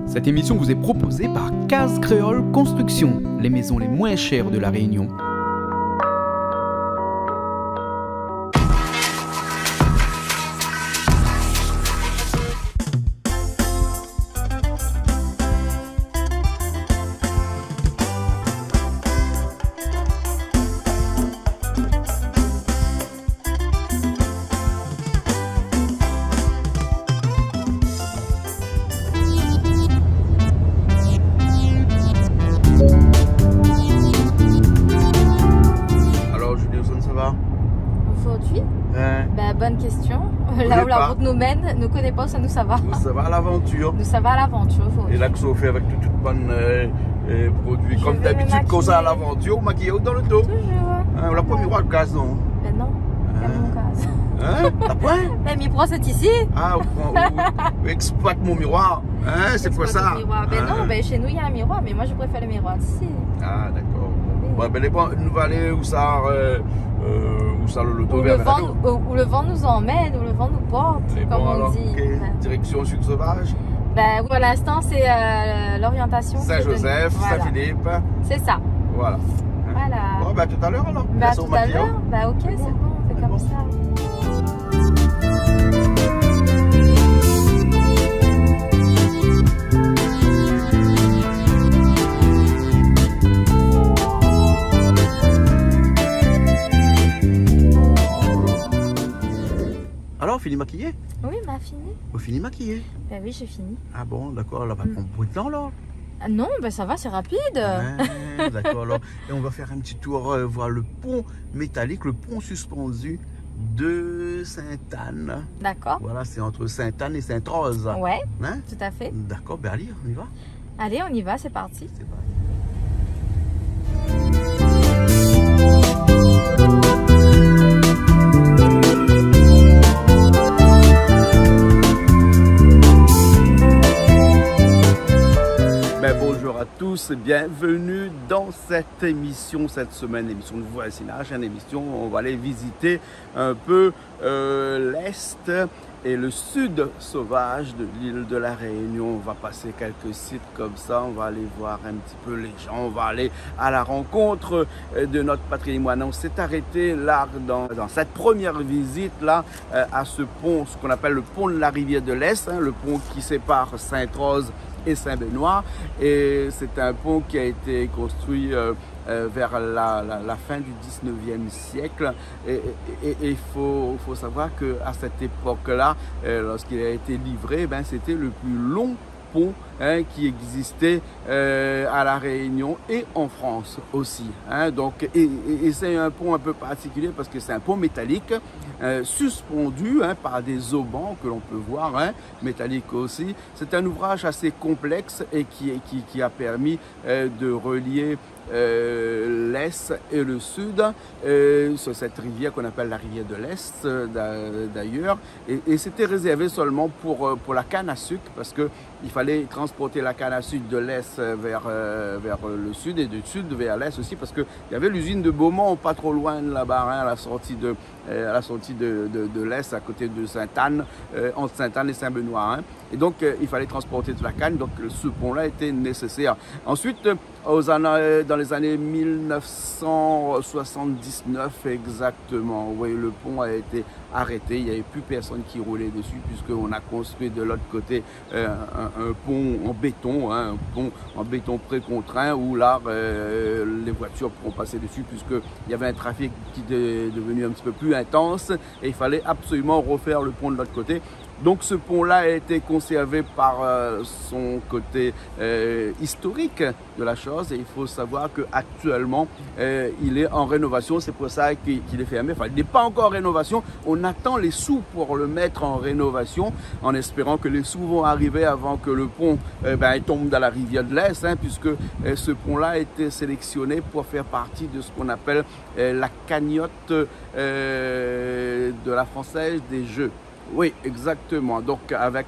Cette émission vous est proposée par Case Créole Construction, les maisons les moins chères de La Réunion. Bonne question. Là où la route nous mène, nous ne connaissons pas, ça nous ça va. Nous ça va à l'aventure. Nous ça va à l'aventure. Et là que ça fait avec tout bonne produits. Comme d'habitude, quand ça à l'aventure, maquillé dans le dos. Toujours. La première fois, le gaz, non? Ben non, c'est mon gaz. Hein? La pointe? Ben, mi c'est ici. Ah, exploite mon miroir. Hein, c'est quoi ça? Ben non, ben chez nous il y a un miroir, mais moi je préfère le miroir d'ici. Ah, d'accord. Bon, ben les bons, nous va aller où ça où le vent nous emmène, où le vent nous porte, comme on dit. Direction Sud Sauvage. Ben, pour l'instant, c'est l'orientation. Saint-Joseph, voilà. Saint-Philippe. C'est ça. Voilà. Voilà. Bon, ben tout à l'heure alors. Ben, tout à l'heure. Ben, ok, c'est bon, on fait comme ça. Alors, fini maquillé? Oui, bah fini. Vous fini maquillé? Ben oui, j'ai fini. Ah bon, d'accord, là, va prendre beaucoup de temps là? Ah non, ben ça va, c'est rapide. Ouais, d'accord, alors. Et on va faire un petit tour, voir le pont métallique, le pont suspendu de Sainte-Anne. D'accord. Voilà, c'est entre Sainte-Anne et Sainte-Rose. Ouais, hein? Tout à fait. D'accord, ben allez, on y va? Allez, on y va, c'est parti. C'est parti. Bonjour à tous et bienvenue dans cette émission, cette semaine, émission de voisinage, une émission où on va aller visiter un peu l'Est et le Sud sauvage de l'île de la Réunion. On va passer quelques sites comme ça, on va aller voir un petit peu les gens, on va aller à la rencontre de notre patrimoine. On s'est arrêté là dans cette première visite là à ce pont, ce qu'on appelle le pont de la rivière de l'Est, hein, le pont qui sépare Sainte-Rose et Saint-Benoît, et c'est un pont qui a été construit vers la fin du 19e siècle, et il faut savoir qu'à cette époque-là, lorsqu'il a été livré, ben, c'était le plus long pont qui existait à La Réunion et en France aussi. Hein, donc, et c'est un pont un peu particulier parce que c'est un pont métallique suspendu par des aubans que l'on peut voir, métallique aussi. C'est un ouvrage assez complexe et qui a permis de relier l'Est et le Sud sur cette rivière qu'on appelle la rivière de l'Est d'ailleurs, et c'était réservé seulement pour la canne à sucre, parce que il fallait transporter la canne à sucre de l'Est vers le Sud et du Sud vers l'Est aussi, parce qu'il y avait l'usine de Beaumont pas trop loin de là-bas, à la sortie de l'Est, à côté de Sainte-Anne, entre Sainte-Anne et Saint-Benoît. Et donc, il fallait transporter de la canne, donc ce pont-là était nécessaire. Ensuite, dans les années 1979 exactement, oui, le pont a été arrêté, il n'y avait plus personne qui roulait dessus, puisqu'on a construit de l'autre côté un pont en béton, un pont en béton précontraint, où là, les voitures pourront passer dessus, puisqu'il y avait un trafic qui est devenu un petit peu plus intense, et il fallait absolument refaire le pont de l'autre côté. Donc ce pont-là a été conservé par son côté historique de la chose, et il faut savoir qu'actuellement il est en rénovation, c'est pour ça qu'il est fermé. Enfin, il n'est pas encore en rénovation, on attend les sous pour le mettre en rénovation, en espérant que les sous vont arriver avant que le pont tombe dans la rivière de l'Est, puisque ce pont-là a été sélectionné pour faire partie de ce qu'on appelle la cagnotte de la Française des Jeux. Oui, exactement. Donc, avec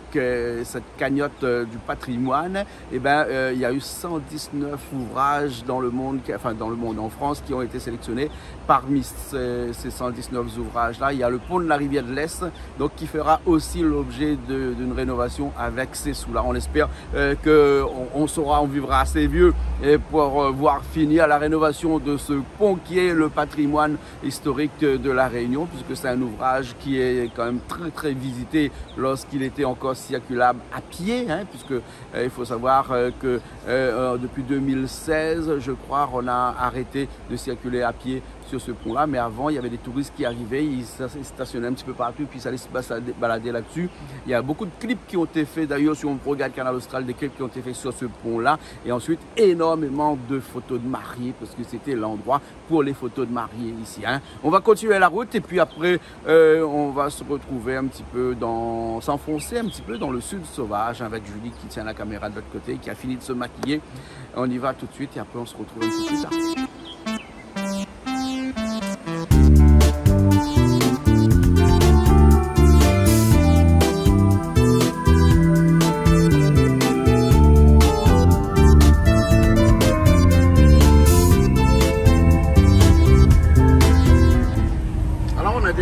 cette cagnotte du patrimoine, eh ben, il y a eu 119 ouvrages dans le monde, en France, qui ont été sélectionnés. Parmi ces 119 ouvrages-là, il y a le pont de la rivière de l'Est, donc qui fera aussi l'objet d'une rénovation avec ces sous-là. On espère on vivra assez vieux pour voir finir la rénovation de ce pont qui est le patrimoine historique de la Réunion, puisque c'est un ouvrage qui est quand même très très visité lorsqu'il était encore circulable à pied, hein, puisque il faut savoir que depuis 2016, je crois, on a arrêté de circuler à pied sur ce pont-là, mais avant, il y avait des touristes qui arrivaient, ils stationnaient un petit peu partout, puis ils allaient se balader là-dessus. Il y a beaucoup de clips qui ont été faits, d'ailleurs, si on regarde Canal Austral, des clips qui ont été faits sur ce pont-là, et ensuite, énormément de photos de mariés, parce que c'était l'endroit pour les photos de mariés ici. Hein. On va continuer la route, et puis après, on va se retrouver un petit peu s'enfoncer un petit peu dans le sud sauvage, avec Julie qui tient la caméra de l'autre côté, qui a fini de se maquiller. On y va tout de suite, et après, on se retrouve un petit peu plus tard.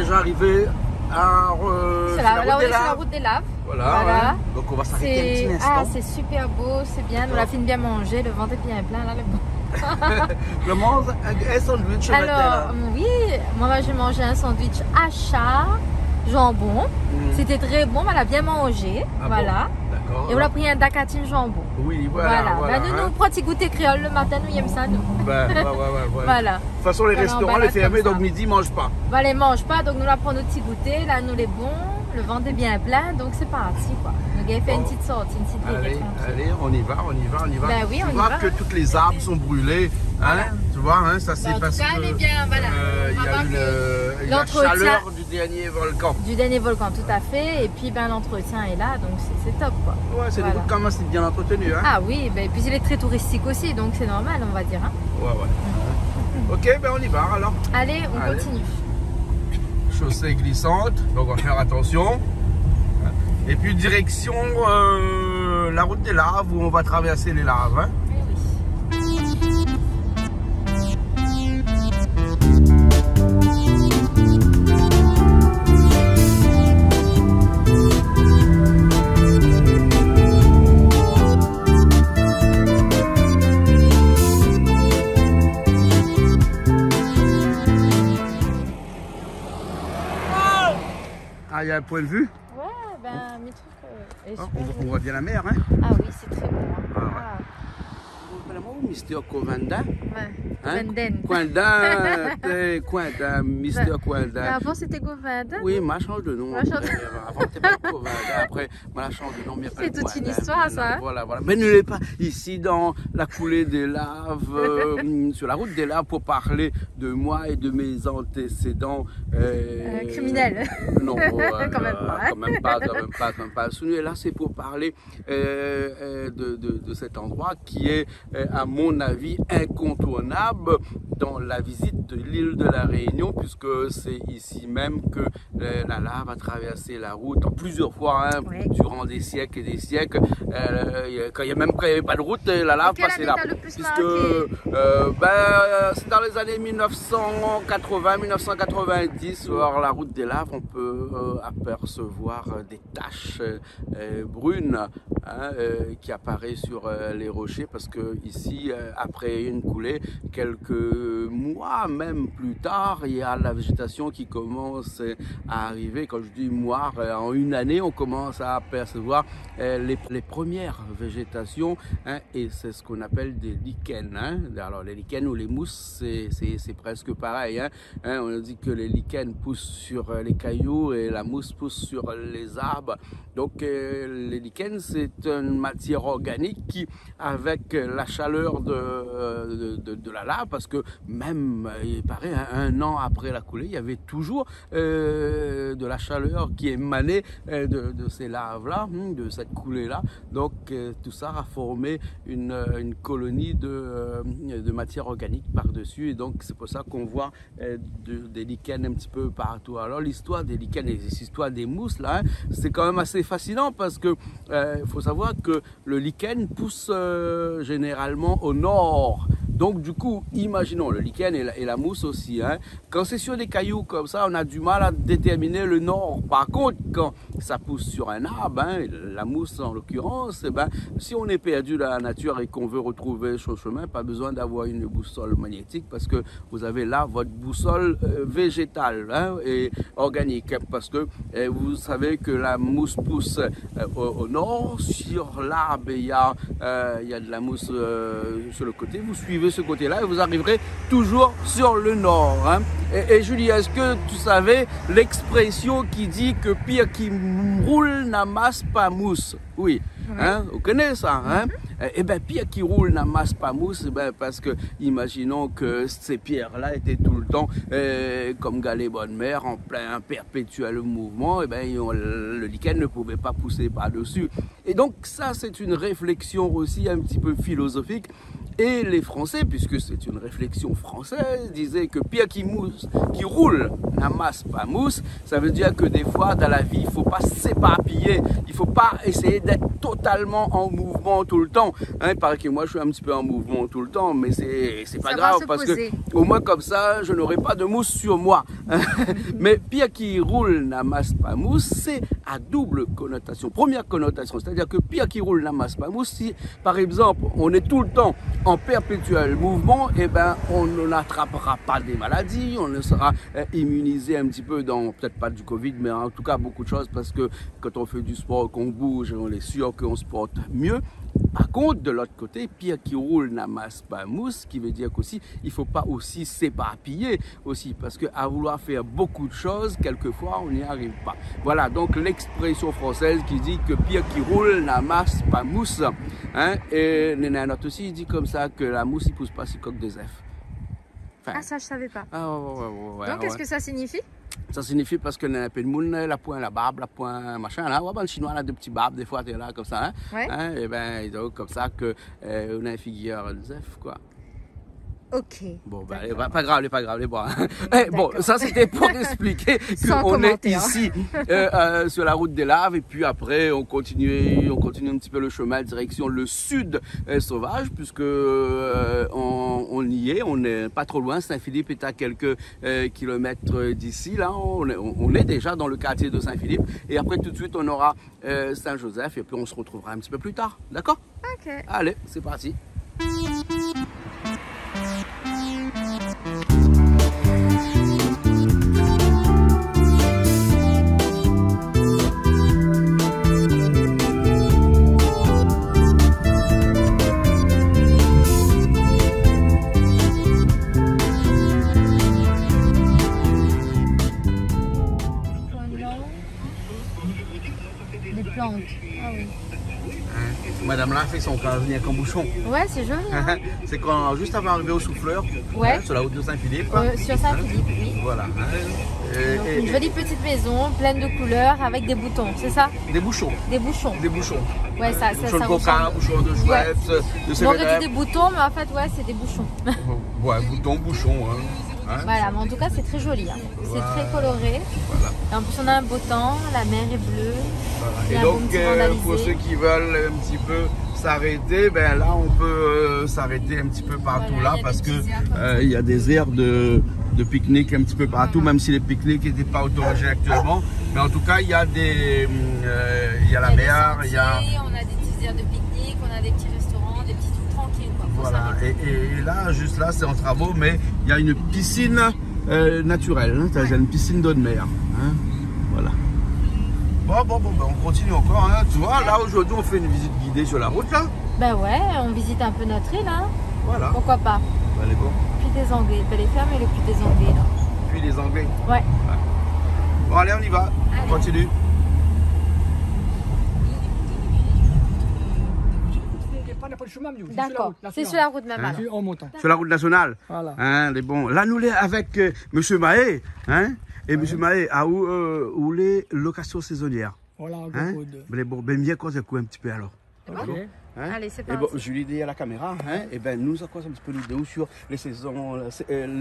Arrivé à la route des Laves. Voilà. Ouais. Donc on va s'arrêter un petit instant. Ah, c'est super beau, c'est bien. On a fini bien manger, le ventre est bien plein là. Le monde, un sandwich. Alors oui, moi j'ai mangé un sandwich hacha, jambon. C'était très bon, on a bien mangé. Ah voilà. Bon, et on a pris un dacatine jambon. Oui, voilà. Nous prenons goûter créole le matin, nous aimons ça, nous. Voilà. De toute façon, les restaurants, les fermés, donc midi, ils ne mangent pas. Voilà, ils ne mangent pas, donc nous la prenons notre petit goûter. Là, nous les bons, le ventre est bien plein, donc c'est parti, quoi. Nous avons fait une petite sortie, une petite allez, on y va. Ben oui, tu vois que toutes les arbres sont brûlés, hein, voilà. Tu vois, hein, ça c'est parce que il y a eu la chaleur du dernier volcan. Du dernier volcan, tout à fait. Et puis ben, l'entretien est là, donc c'est top, quoi. Ouais, c'est quand même bien entretenu. Hein. Ah oui, ben, et puis il est très touristique aussi, donc c'est normal, on va dire. Hein. Ouais. Ok, ben on y va alors. Allez, on continue. Chaussée glissante, donc on va faire attention. Et puis direction la route des Laves où on va traverser les laves. Hein. Ah, il y a un point de vue? Ouais, ben, mes trucs. On voit bien la mer, hein? Ah oui, c'est très beau. Hein. Ah. Mr. Covanda. Ouais. Coinda, Mr. Coinda. Avant c'était Govanda. Oui, m'a changé de nom. Avant c'était pas Covanda, après m'a changé de nom. C'est toute une histoire ça. Voilà. Mais ne l'est pas ici dans la coulée des laves, sur la route des laves pour parler de moi et de mes antécédents. Criminels. Non, quand même pas. Quand même pas. Et là c'est pour parler de cet endroit qui est à mon avis incontournable dans la visite de l'île de la Réunion, puisque c'est ici même que la lave a traversé la route plusieurs fois, hein, durant des siècles et des siècles. Quand il n'y avait pas de route, la lave passait là. Puisque c'est dans les années 1980-1990, sur la route des laves, on peut apercevoir des taches brunes, hein, qui apparaissent sur les rochers, parce que ici, après une coulée, quelques mois même plus tard, il y a la végétation qui commence à arriver. Quand je dis mois, en une année, on commence à apercevoir les premières végétations, hein, et c'est ce qu'on appelle des lichens. Hein. Alors les lichens ou les mousses, c'est presque pareil. Hein. On dit que les lichens poussent sur les cailloux et la mousse pousse sur les arbres. Donc les lichens, c'est une matière organique qui, avec la chaleur de la lave, parce que même, il paraît, un an après la coulée, il y avait toujours de la chaleur qui émanait de ces laves-là, de cette coulée-là. Donc tout ça a formé une colonie de matière organique par-dessus. Et donc c'est pour ça qu'on voit des lichens un petit peu partout. Alors l'histoire des lichens et l'histoire des mousses, là, c'est quand même assez fascinant parce que faut savoir que le lichen pousse généralement au nord. Donc du coup, imaginons le lichen et la mousse aussi. Quand c'est sur des cailloux comme ça, on a du mal à déterminer le nord. Par contre, quand ça pousse sur un arbre, la mousse en l'occurrence, si on est perdu dans la nature et qu'on veut retrouver son chemin, pas besoin d'avoir une boussole magnétique parce que vous avez là votre boussole végétale et organique. Parce que vous savez que la mousse pousse au nord. Sur l'arbre, il y a de la mousse sur le côté. Vous suivez ce côté-là et vous arriverez toujours sur le nord. Et Julie, est-ce que tu savais l'expression qui dit que pire qui roule n'amasse pas mousse? Oui. Vous connaissez ça, Eh bien, pierre qui roule n'amasse pas mousse, parce que imaginons que ces pierres-là étaient tout le temps comme galets bonne mère, en plein perpétuel mouvement, le lichen ne pouvait pas pousser par-dessus. Et donc ça, c'est une réflexion aussi un petit peu philosophique. Et les Français, puisque c'est une réflexion française, disaient que pierre qui roule n'amasse pas mousse. Ça veut dire que des fois, dans la vie, il ne faut pas s'éparpiller. Il ne faut pas essayer d'être totalement en mouvement tout le temps. Il paraît que moi, je suis un petit peu en mouvement tout le temps, mais c'est pas grave parce que au moins comme ça, je n'aurai pas de mousse sur moi. Mais pierre qui roule n'amasse pas mousse, c'est à double connotation. Première connotation, c'est-à-dire que pierre qui roule n'amasse pas mousse. Si, par exemple, on est tout le temps en perpétuel mouvement, on n'attrapera pas des maladies, on ne sera immunisé un petit peu dans, peut-être pas du Covid, mais en tout cas beaucoup de choses, parce que quand on fait du sport, qu'on bouge, on est sûr qu'on se porte mieux. Par contre, de l'autre côté, pierre qui roule n'amasse pas mousse, qui veut dire qu'aussi, il ne faut pas aussi s'éparpiller aussi, parce qu'à vouloir faire beaucoup de choses, quelquefois, on n'y arrive pas. Voilà, donc l'expression française qui dit que pierre qui roule n'amasse pas mousse. Et Néné aussi, il dit comme ça que la mousse, il ne pousse pas sur coque des œufs. Ah, ça, je ne savais pas. Donc, qu'est-ce que ça signifie? Ça signifie parce que n'a pas de monde, la pointe, la barbe, la pointe, machin, là. Le chinois a deux petits barbes, des fois, tu es là, comme ça. Et donc, comme ça, on a une figure des œufs, quoi. Ok. Bon, pas grave, les bois. Bon, ça c'était pour expliquer qu'on est ici sur la route des laves et puis après on continue un petit peu le chemin direction le sud sauvage puisque on y est, on n'est pas trop loin. Saint-Philippe est à quelques kilomètres d'ici. Là, on est déjà dans le quartier de Saint-Philippe et après tout de suite on aura Saint-Joseph et puis on se retrouvera un petit peu plus tard. D'accord? Ok. Allez, c'est parti. Des plantes. Ah oui. Madame là fait son cas venir comme bouchon. Ouais, c'est joli. Hein. C'est quand juste avant d'arriver au Souffleur, sur la route de Saint-Philippe. Sur Saint-Philippe, oui. Voilà. Une jolie petite maison pleine de couleurs avec des boutons, c'est ça? Des bouchons. Des bouchons. Des bouchons. Ouais, ça bouchons de coca, bouchons de chouette, de on aurait dit des boutons, mais en fait, ouais, c'est des bouchons. Ouais, bouchons. Voilà, mais en tout cas, c'est très joli. C'est très coloré. Voilà. Et en plus, on a un beau temps, la mer est bleue. Voilà. Et donc, pour ceux qui veulent un petit peu s'arrêter, là, on peut s'arrêter un petit peu partout parce que il y a des aires de pique-nique un petit peu partout, même si les pique-niques n'étaient pas autorisés actuellement. Mais en tout cas, il y a il y a la mer, il y a... On a des petites aires de pique-nique, on a des petits restaurants, des petits trucs tranquilles. Voilà, et là, juste là, c'est en travaux, mais il y a une piscine naturelle, il y a une piscine d'eau de mer. Voilà. Bon, on continue encore. Tu vois, là, aujourd'hui, on fait une visite guidée sur la route, là. Ben ouais, on visite un peu notre île, Voilà. Pourquoi pas. Allez, bon. Le puits des Anglais, elle est fermée, le puits des Anglais, là. Puis les Anglais. Ouais. Bon, allez, on y va. On continue. chemin mieux. D'accord, c'est sur la route même Hein? alors. En montant. Sur la route nationale. Voilà. Hein, les bons. Là, nous, les avec Monsieur Mahé. Hein? Et Monsieur Mahé, à où les locations saisonnières. Voilà, un Hein? gros code. Mais bon, ben bien causer un petit peu alors. Ok. Hein? Allez, c'est Et parti. bon, je lui dis à la caméra, hein, et ben nous avons un petit peu l'idée sur les saisons,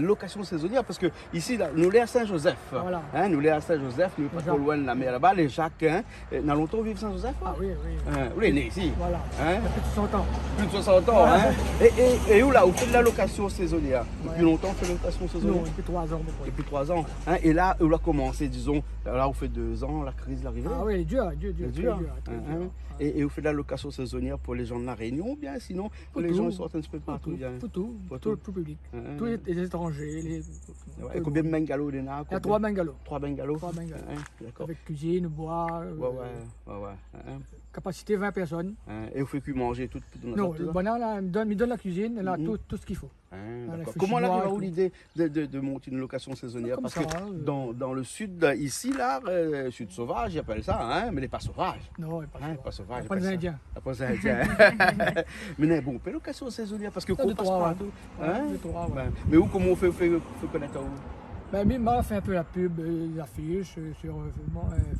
location saisonnière, parce que ici, là, nous sommes à Saint-Joseph. Voilà. Hein, nous sommes à Saint-Joseph, nous sommes pas trop loin de la mer là-bas, les Jacques. Hein, nous allons longtemps vivre à Saint-Joseph. Ah oui, oui. Hein, vous êtes né ici. Voilà. Hein, Ça fait 60 ans. plus de 60 ans. Hein. Et où là, vous faites de la location saisonnière. Depuis longtemps, vous faites de la location saisonnière. Non, depuis 3 ans. Depuis 3 ans. Hein, et là, où a commencé, disons, là, vous faites 2 ans, la crise est arrivée. Ah oui, dur, C'est très dur. très Hein, dur. hein. Et vous faites de la location saisonnière pour les gens de la Réunion, ou bien sinon, pour les gens qui sortent un petit peu de partout. bien. Pour tout, Pour tout, tout. tout public. Hein, Tous les étrangers. Ouais, et combien de bungalows il y en a? Il y a 3 bungalows. 3 bungalows. 3 bungalows. Hein, d'accord. Avec cuisine, bois, Ouais. Hein, capacité 20 personnes. hein. Et vous faites que manger tout dans la Non, sorte, le là? bonheur, là, il me donne la cuisine, là, Mhm. tout ce qu'il faut. Hein, Voilà, d'accord. il faut Comment on chinois arrive et à tout. l'idée de monter une location saisonnière? Comme Parce ça, que dans le sud, ici, là, sud sauvage, ils appellent ça, hein, mais les pas sauvages. Non, il n'y a pas Hein, de pas sauvage. Pas des Indiens. Pas des Indiens. Mais bon, pas location saisonnière parce que Ça, qu'on deux, passe trois, partout. ouais. Hein? Deux, trois, ouais. Ben, mais où, comment on fait connaître où? Ben, Mima fait un peu la pub, les affiches sur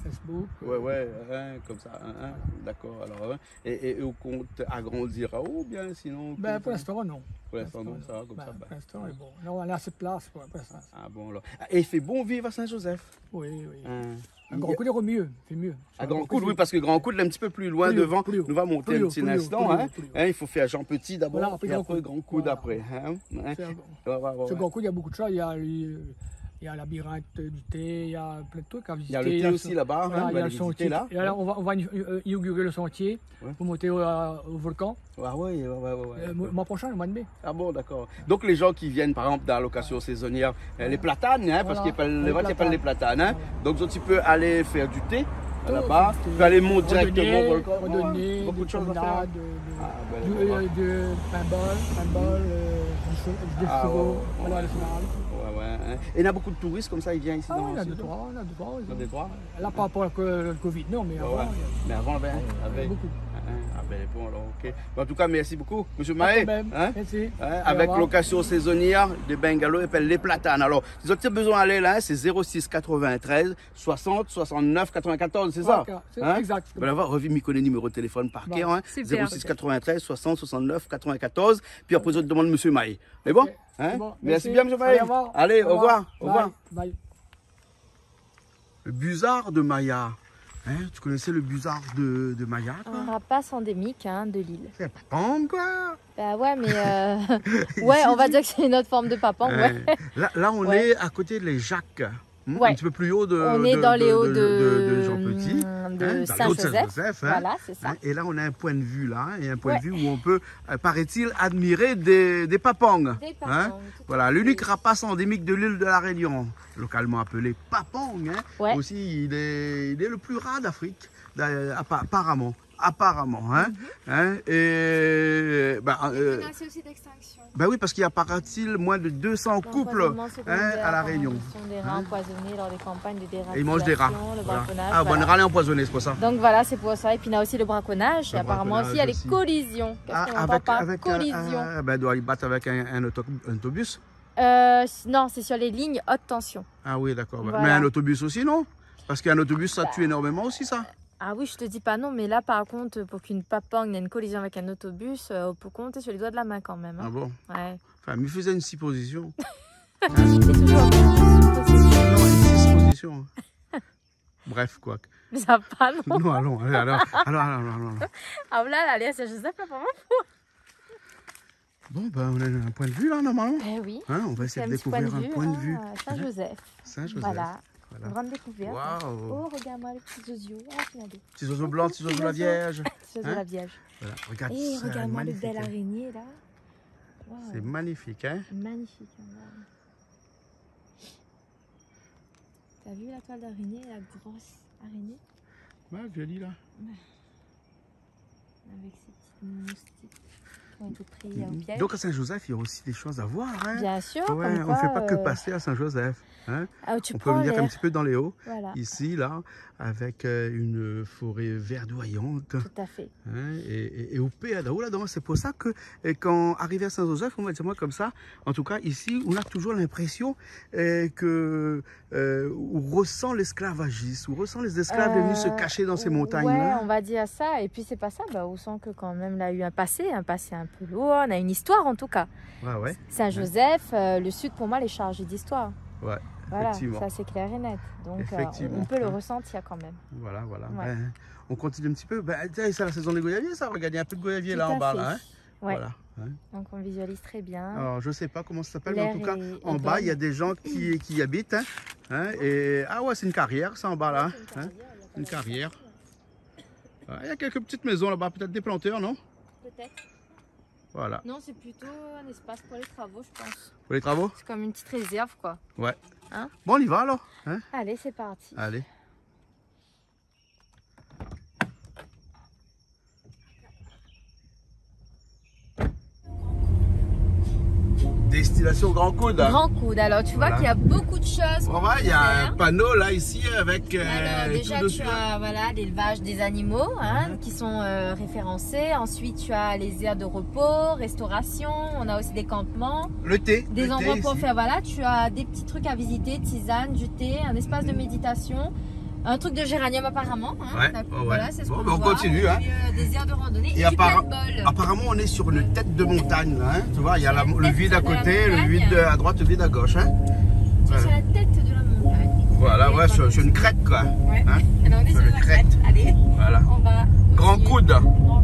Facebook. Ouais, hein, comme ça. Hein, d'accord, alors. Hein. Et on compte agrandir à où bien sinon? Ben, pour l'instant, non. Pour l'instant, non, ça va comme Ben, ça. pour ben. l'instant, on est bon. Là, on a assez de place pour l'instant. Ah bon, alors. Et il fait bon vivre à Saint-Joseph. Oui, oui. Hein. Un grand coup, il ira mieux. C'est mieux. À Grand Coude, oui, parce que Grand Coude est un petit peu plus loin Plus haut, devant. plus haut. Nous va monter Plus un haut, petit plus haut, instant. plus haut, Hein. plus haut. Hein, il faut faire Jean Petit d'abord, Voilà, après et Grand après Coude. Grand Coude Voilà. après. Hein. Hein. C'est un- Ouais. Ce Grand Coude, il y a beaucoup de choses. Il y a la labyrinthe du thé, il y a plein de trucs à Il visiter. y a le thé aussi là-bas, Voilà, hein, il y on a va le aller visiter sentier. là. Et là, on va inaugurer le sentier Ouais. pour monter au volcan. Ah ouais. Le mois prochain, le mois de mai. Ah bon, d'accord. Donc les gens qui viennent par exemple dans la location saisonnière, les platanes, hein, parce Voilà. qu'ils appellent Les les voitures appellent les platanes. Hein. Voilà. Donc tu peux aller faire du thé Tout, là-bas, du thé. tu peux aller monter directement au Randonnée, volcan. Ouais, randonnée, beaucoup de des choses à faire. promenades, Ah, ben, d'accord. de paintball, des Ah, chevaux, ouais, voilà, ouais. le final. Ouais. Hein. Et il y a beaucoup de touristes comme ça, ils viennent ici Ah, dans on a le deux, sud. trois, on a deux, trois. Dans des trois. Là, par rapport au Covid, non, mais avant, Ouais. Mais avant, ben, il y avait avec. beaucoup. Ah ben bon, alors ok. En tout cas, merci beaucoup, Monsieur Pas de Mahé. problème. Hein? Merci. Hein, Au avec revoir. location saisonnière des bungalows, ils appellent les platanes. Alors, si vous avez besoin d'aller là, c'est 06 93 60 69 94, c'est ça? Ouais, c'est Hein? exact. Vous allez voir, Revi m'y connaît numéro de téléphone par Bon, cœur. Hein? super. 06 93 60 69 94. Puis après, je te demande Monsieur Mahé. Mais bon, Ok, hein? c'est bon, Merci bien, Monsieur Mahé. Allez, au revoir. Allez, au revoir. Au Bye. revoir. Bye. Le busard de Maya. Hein? Tu connaissais le busard de Maya, toi? Un rapace endémique de l'île. C'est pas pang, quoi. Bah ouais, mais ouais, on va dire que c'est une autre forme de papang, ouais. Là, on Ouais. est à côté de les Jacques. Ouais. Un petit peu plus haut de On est dans les hauts de Jean Petit. de hein, dans les hauts de Saint-Joseph. Saint-Joseph, hein. Voilà, c'est ça. Hein, et là, on a un point de vue là, et un point Ouais. de vue où on peut, paraît-il, admirer des papangs. Des hein. papangs, tout à Voilà, fait. l'unique rapace endémique de l'île de la Réunion, localement appelé papang. Hein. Ouais. Aussi, il est le plus rare d'Afrique, apparemment. Hein. Hein. Et Menacé aussi d'extinction. ben oui, parce qu'il y a, paraît-il, moins de 200 couples L'empoisonnement secondaire, à la Réunion. Ce sont des rats Hein. empoisonnés lors des campagnes de dérapage. Et ils mangent des rats. Le Voilà. braconnage. Ah, bon, voilà. le rat est empoisonné, c'est pour ça. Donc voilà, c'est pour ça. Et puis il y a aussi le braconnage. Le Et apparemment braconnage aussi, il y a les aussi. collisions. Qu'est-ce qu'on entend par collision? Ben, il doit y battre avec un autobus. Non, c'est sur les lignes haute tension. Ah oui, d'accord. Voilà. Mais un autobus aussi, non? Parce qu'un autobus, ça Bah. tue énormément aussi, ça. Ah oui, je te dis pas non, mais là par contre, pour qu'une papang ait une collision avec un autobus, on peut compter sur les doigts de la main quand même. Ah Hein. bon? Ouais. Enfin, il faisait une supposition. C'est toujours Non, une supposition. Bref, quoi. mais ça va pas, non. Non, allons. Allons. Ah là, allez, c'est Joseph, là, pour moi. Bon, ben, on a un point de vue, là, normalement. Eh oui. Hein, on va C'est essayer de découvrir un point de vue. Saint-Joseph. Saint-Joseph. Voilà. Voilà. Grande découverte. Waouh. Oh, regarde-moi les petits osios. Ah, regardez. Petits oiseaux blancs, petits oiseaux la Vierge. Petits oiseaux Hein? la Vierge. Voilà, regarde, Et c'est regarde-moi le magnifique. bel Hein. araignée, là. Wow. C'est magnifique, hein? Magnifique. Hein. T'as vu la toile d'araignée, la grosse araignée? Ouais, joli, là. Avec ses petites moustiques. On est tout pris au piège. Donc à Saint-Joseph, il y a aussi des choses à voir. Hein? Bien sûr. Ouais, comme on ne fait quoi, pas que passer à Saint-Joseph. Hein? Tu On peut prends venir un l'air. petit peu dans les hauts, Voilà, ici, là, avec une forêt verdoyante. tout à fait. Hein, et au pays là-dedans, c'est pour ça que quand arrivé à Saint-Joseph, on va dire moi comme ça, en tout cas ici, on a toujours l'impression que on ressent l'esclavagisme, on ressent les esclaves venus se cacher dans ces montagnes-là. Ouais, on va dire ça. Et puis c'est pas ça, on sent que quand même, là, il y a eu un passé un peu lourd. On a une histoire en tout cas. Ouais. Saint-Joseph, le sud pour moi, il est chargé d'histoire. Ouais. Voilà, Effectivement. ça c'est clair et net. Donc on peut le ressentir quand même. Voilà. Ouais. Ben, on continue un petit peu. Ben, tiens, c'est la saison des goyaviers, ça. Regardez un peu de goyavier Tout là en à bas. fait. Là, hein. Ouais. Voilà. Hein. Donc on visualise très bien. Alors, je sais pas comment ça s'appelle, mais en L'air tout cas, est en bas, bonne. il y a des gens qui y habitent. Hein, et... Ah ouais, c'est une carrière, ça en bas là. Hein. Une carrière. Ah, il y a quelques petites maisons là-bas, peut-être des planteurs, non? Peut-être. Voilà. Non, c'est plutôt un espace pour les travaux, je pense. Pour les travaux? C'est comme une petite réserve, quoi. Ouais. Hein? Bon, on y va alors. Hein? Allez, c'est parti. Allez. Destination Grand Coude. Grand coude. Alors, tu vois Voilà. qu'il y a beaucoup de choses. On va, il y a un panneau là ici avec Alors, déjà, tout dessus. tu as l'élevage des animaux qui sont référencés. Ensuite, tu as les aires de repos, restauration. On a aussi des campements. Le thé. Des le endroits thé pour ici. faire, voilà, tu as des petits trucs à visiter, tisane, du thé, un espace de méditation, un truc de géranium apparemment. Hein, Ouais, d'accord, ouais. Voilà, c'est ce Bon, qu'on ben, on voit. continue, Et hein. puis, des aires de randonnée Et et, du paintball. apparemment, on est sur une tête de montagne là. Hein. Tu vois, il y a Sur la le tête vide à de la côté, le montagne. vide à droite, le vide à gauche. Hein. Tu es sur la tête de la montagne. Voilà, Et ouais, voilà. sur une crête quoi. Ouais. Hein. Alors, on est Sur sur le la crête. crête. Allez, Voilà. on va. Grand continuer. coude. Grand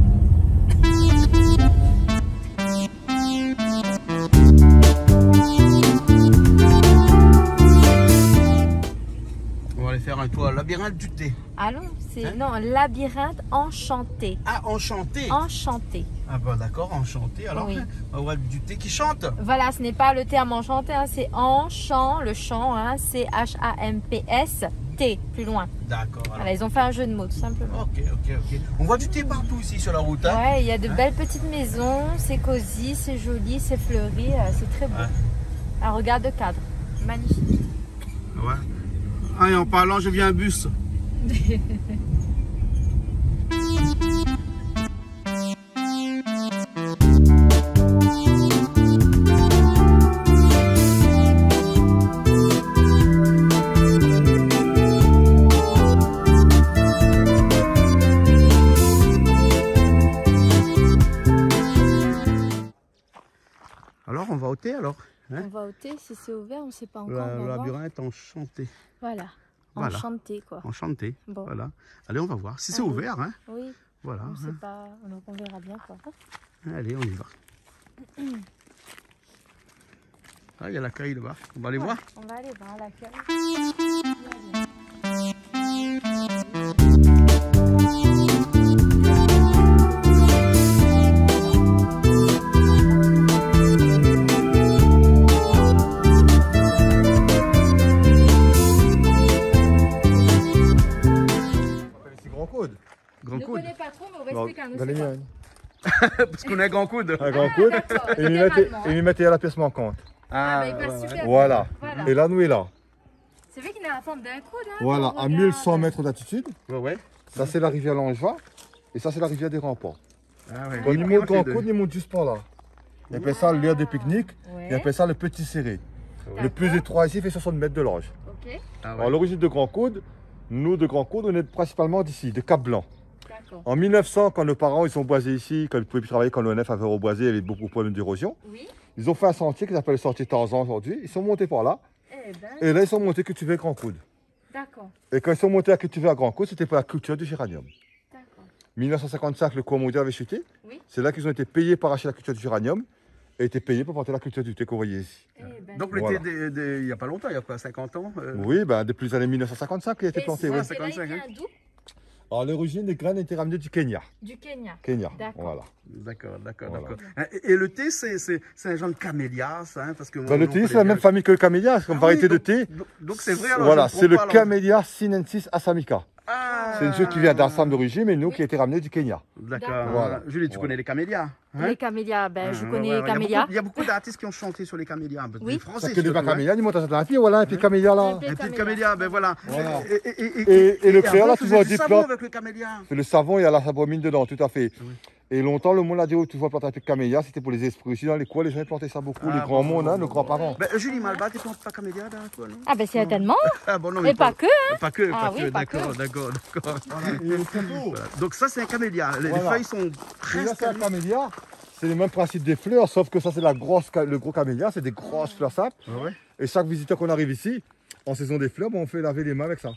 On va aller faire un tour labyrinthe du thé. Allons, c'est Hein? non, labyrinthe enchanté. Ah, enchanté. Enchanté. Ah bah d'accord, enchanté. Alors, Oui. on va voir du thé qui chante. Voilà, ce n'est pas le terme enchanté, hein, c'est enchant, le chant, hein, C-H-A-M-P-S, T, plus loin. D'accord. alors. Voilà, ils ont fait un jeu de mots, tout simplement. Ok. On voit du thé partout ici sur la route. Hein. Ouais, il y a de belles petites maisons, c'est cosy, c'est joli, c'est fleuri, c'est très beau. Ouais. Un regard de cadre, magnifique. Ouais. Ah, et en parlant, je viens un bus. Alors, on va au thé alors. Hein? On va au thé, si c'est ouvert, on ne sait pas encore. Le on va voir. labyrinthe enchanté. Voilà, Voilà. enchanté quoi. Enchanté. Bon. Voilà. Allez, on va voir. Si c'est Allez. ouvert, hein. Oui, Voilà. on ne sait hein. pas, donc on verra bien quoi. Allez, on y va. Ah, il y a l'accueil là-bas. On va aller voir. On va aller voir l'accueil. C'est Grand Coude. Grand Je ne coude. connais pas trop, mais on va Bon, expliquer à nous. vous allez c'est quoi. bien. Parce qu'on a grand coude. Un Grand Ah, Coude. d'accord, Et littéralement, lui mettez à la pièce manquante. Ah, mais il passe super bien. Voilà. Voilà. Et là, nous est là. C'est vrai qu'il a la forme d'un coude. Hein, Voilà, quand on à regarde. 1100 mètres d'altitude. Ouais. Ça, c'est la rivière Langevin. Et ça, c'est la rivière des Remparts. Ah ouais. Quand il monte Grand Coude, il monte juste par là. Il appelle ça l'aire de pique-nique. Ouais. Il appelle ça le petit serré. Le D'accord. plus étroit ici fait 60 mètres de large. Ok, Ah Alors, ouais. l'origine de Grand Coude, nous de Grand Coude, on est principalement d'ici, de Cap-Blanc. d'accord. En 1900, quand nos parents ils sont boisés ici, quand ils ne pouvaient plus travailler, quand l'ONF avait reboisé, il y avait beaucoup de problèmes d'érosion. Oui. Ils ont fait un sentier qui s'appelle le sentier Tarzan aujourd'hui. Ils sont montés par là. Eh ben, Et là, ils sont montés cultiver Grand Coude. d'accord, Et quand ils sont montés à cultiver à Grand Coude, c'était pour la culture du géranium. d'accord. 1955, le cours mondial avait chuté. Oui. C'est là qu'ils ont été payés pour acheter la culture du géranium et été payés pour porter la culture du thé qu'on voyait ici. Eh ben, Donc le Voilà. thé, il n'y a pas longtemps, il y a quoi, 50 ans Oui, ben, depuis les années 1955, il a été et planté. ce Oui. café-là, il 55, vient d'où? Alors, l'origine des graines a été ramenée du Kenya. Du Kenya. Kenya, D'accord. voilà. D'accord. Voilà. Et le thé, c'est un genre de camélia, ça, hein, parce que moi, Ben, le on thé, c'est connaît la bien même famille que le camélia, c'est comme Ah variété oui, de donc- thé. Donc c'est vrai alors. Voilà, je me c'est le trompe pas, alors. Camellia sinensis assamica. Ah, C'est une jupe qui vient d'Assam d'origine, mais nous qui a été ramenée du Kenya. D'accord. Voilà. Julie, tu connais les camélias, hein? Les camélias, ben, je Ouais, connais ouais, ouais. Camélia. Il y a beaucoup d'artistes qui ont chanté sur les camélias. Oui. Des Français, Ça que des surtout, hein. camélias, du montage atlantique, voilà, et puis camélia là. Un petit camélia, ben voilà. Voilà. Et le créole, là, tu vois, du du savon plat. avec le camélia. C'est le savon, il y a la sabomine dedans, tout à fait. Oui. Et longtemps, le monde a dit, oh, tu vois planter avec camélia, c'était pour les esprits. Aussi, dans les coins, les gens ils plantaient ça beaucoup, Ah, les grands bon, mondes, bon, hein, bon, nos grands-parents. Ben, Julie Malba, tu plantes pas camélia, là, toi, non? Ah ben c'est tellement. Ah bon, non, Et pas que. Pas que, Ah pas oui, que, pas d'accord, d'accord. Et le château, Voilà. Donc ça, c'est un camélia. Les Voilà. feuilles sont là, presque... c'est un camélia. C'est le même principe des fleurs, sauf que ça, c'est le gros camélia, c'est des grosses fleurs simples. Ouais. Et chaque visiteur qu'on arrive ici, en saison des fleurs, ben, on fait laver les mains avec ça.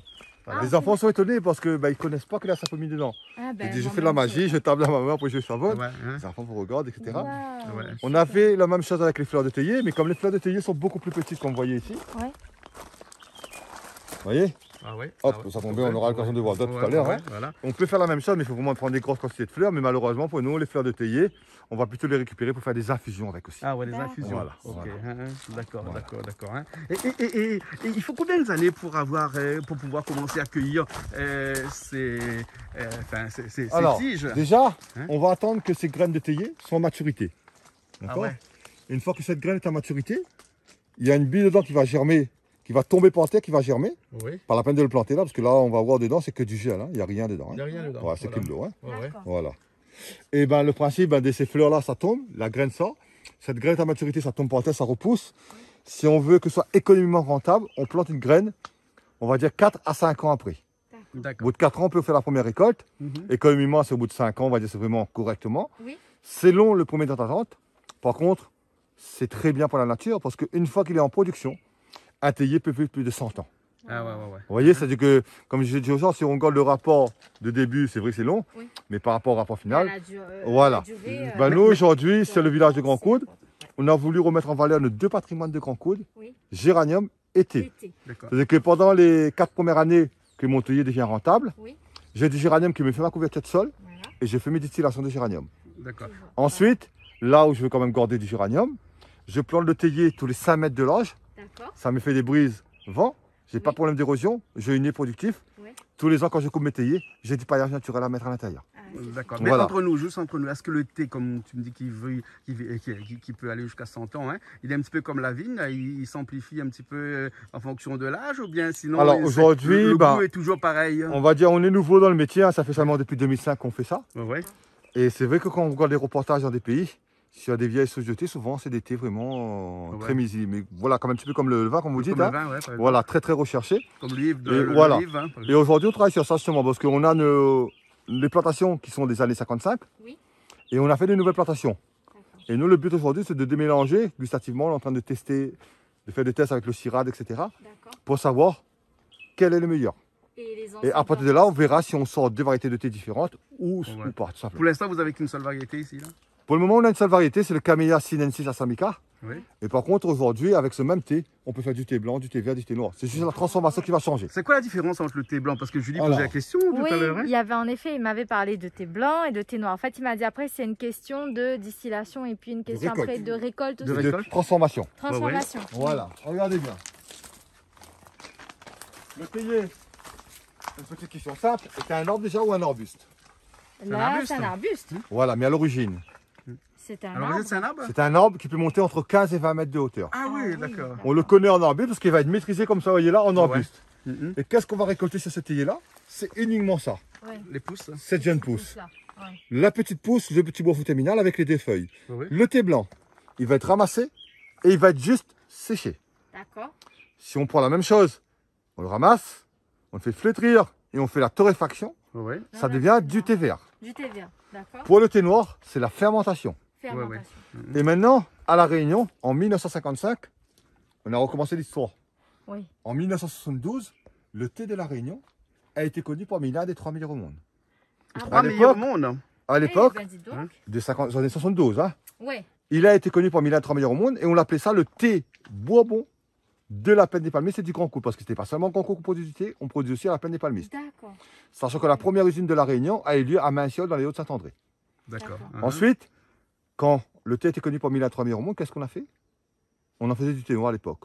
Ah, Les enfants sont étonnés parce que ben, ils connaissent pas que la sapomine dedans. Ah, Je ben, dis, je moi, fais de la même magie, je table à ma main, après je savonne. Ouais, hein. Les enfants vous regardent, etc. Waouh. Ouais. On a fait la même chose avec les fleurs de théier, mais comme les fleurs de théier sont beaucoup plus petites, comme vous voyez ici. Ouais. Vous voyez, Ah ouais. hop, Ah ouais. ça tombe bien, on aura l'occasion de voir d'autres Ouais, tout à l'heure. ouais, Hein. Voilà. On peut faire la même chose, mais il faut vraiment prendre des grosses quantités de fleurs. Mais malheureusement, pour nous, les fleurs de théier, on va plutôt les récupérer pour faire des infusions avec aussi. Ah ouais, les D'accord. infusions. Voilà, Ok, voilà. hein, d'accord, Voilà. d'accord. Hein. Et il faut combien d'années pour pouvoir commencer à cueillir ces Alors, tiges? déjà, Hein? on va attendre que ces graines de théier soient en maturité. Ah D'accord. ouais. Et une fois que cette graine est à maturité, il y a une bille dedans qui va germer, qui va tomber par terre, qui va germer. Oui. Pas la peine de le planter là, parce que là, on va voir dedans, c'est que du gel. Hein. Il n'y a rien dedans. Il n'y Hein. a rien dedans. Voilà, c'est que de l'eau. Hein. Ouais, ouais. D'accord. Voilà. Et ben le principe de ces fleurs-là, ça tombe, la graine sort. Cette graine est à maturité, ça tombe par terre, ça repousse. Si on veut que ce soit économiquement rentable, on plante une graine, on va dire 4 à 5 ans après. Au D'accord. bout de 4 ans, on peut faire la première récolte. Mhm. Économiquement, c'est au bout de 5 ans, on va dire c'est vraiment correctement. Oui. C'est long le premier temps d'attente. Par contre, c'est très bien pour la nature parce qu'une fois qu'il est en production, un théier peut vivre plus de 100 ans. Ah ouais. Vous voyez, c'est-à-dire que, comme je dis aux gens, si on regarde le rapport de début, c'est vrai que c'est long, Oui. mais par rapport au rapport final, Voilà. voilà. Ben, nous, aujourd'hui, c'est le village de Grand Coude. On a voulu remettre en valeur nos deux patrimoines de Grand Coude, Oui. géranium et thé. D'accord. C'est-à-dire que pendant les 4 premières années que mon théier devient rentable, Oui. j'ai du géranium qui me fait ma couverture de sol Voilà. et j'ai fait mes distillations de géranium. D'accord. Ensuite, là où je veux quand même garder du géranium, je plante le théier tous les 5 mètres de l'âge. D'accord. Ça me fait des brises vent. J'ai pas de problème d'érosion. J'ai une nez productif. Oui. Tous les ans, quand je coupe mes théiers, j'ai du paillage naturel à mettre à l'intérieur. Ah, c'est D'accord. super. Mais Voilà. entre nous, juste entre nous, est-ce que le thé, comme tu me dis qu'il peut aller jusqu'à 100 ans, hein, il est un petit peu comme la vigne, il s'amplifie un petit peu en fonction de l'âge ou bien sinon Alors, aujourd'hui, le bah, goût est toujours pareil? On va dire, on est nouveau dans le métier. Hein. Ça fait seulement depuis 2005 qu'on fait ça. Ouais. Et c'est vrai que quand on regarde les reportages dans des pays, s'il y a des vieilles souches de thé, souvent c'est des thés vraiment Ouais. très misibles. Mais voilà, quand même un petit peu comme le vin, comme vous dites. Comme le hein. vin, ouais, par exemple. Voilà, très très recherché. Comme l'huile Et voilà. l'olive, hein, par Et exemple. aujourd'hui, on travaille sur ça justement parce qu'on a les plantations qui sont des années 55 Oui. et on a fait des nouvelles plantations. D'accord. Et nous, le but aujourd'hui, c'est de démélanger gustativement. On est en train de tester, de faire des tests avec le Syrah, etc. D'accord. pour savoir quel est le meilleur. Et Et à partir de là, on verra si on sort deux variétés de thé différentes ou Ouais. pas, tout simplement. Pour l'instant, vous avez qu'une seule variété ici, là? Pour le moment, on a une seule variété, c'est le Camellia sinensis assamica. Oui. Et par contre, aujourd'hui, avec ce même thé, on peut faire du thé blanc, du thé vert, du thé noir. C'est juste la transformation qui va changer. C'est quoi la différence entre le thé blanc? Parce que Julie Alors. posait la question tout Oui, à l'heure. Hein? il y avait en effet, il m'avait parlé de thé blanc et de thé noir. En fait, il m'a dit après, c'est une question de distillation et puis une question récolte. après de récolte De aussi. De récolte. transformation. Transformation. Voilà, regardez bien. Le théier, une petite question simple, est un arbre déjà ou un arbuste? un Là, arbuste. c'est un arbuste. Voilà, mais à l'origine, C'est un Alors, arbre. c'est un arbre? c'est un arbre qui peut monter entre 15 et 20 mètres de hauteur. Ah oui, oui. d'accord. On le connaît en arbuste parce qu'il va être maîtrisé comme ça, vous voyez là, en Ouais. arbuste. Mhm. Et qu'est-ce qu'on va récolter sur ce théier-là? C'est uniquement ça, Ouais. Les pousses. cette jeune pousse. Là. Ouais. La petite pousse, le petit bois terminal avec les deux feuilles. Oui. Le thé blanc, il va être ramassé et il va être juste séché. D'accord. Si on prend la même chose, on le ramasse, on le fait flétrir et on fait la torréfaction, Oui. ça devient du thé vert. Du thé vert. D'accord. Pour le thé noir, c'est la fermentation. Fermentation. Et maintenant, à La Réunion, en 1955, on a recommencé l'histoire. Oui. En 1972, le thé de La Réunion a été connu parmi l'un des 3 meilleurs au monde. Ah, Trois l'époque- meilleurs au monde. À l'époque, Eh ben, dis donc. Hein des années 72, hein, Ouais. il a été connu parmi l'un des 3 meilleurs au monde et on l'appelait ça le thé Bourbon de la Plaine des Palmiers. C'est du Grand Coude parce que c'était pas seulement Grand Coude qu'on produit du thé, on produit aussi à la Plaine des Palmiers. D'accord. Sachant que la première usine de La Réunion a eu lieu à Mainciol dans les Hauts-de-Saint-André. D'accord. D'accord. Mhm. Ensuite, quand le thé était connu parmi l'un des 3 meilleurs au monde, qu'est-ce qu'on a fait? On en faisait du thé noir à l'époque.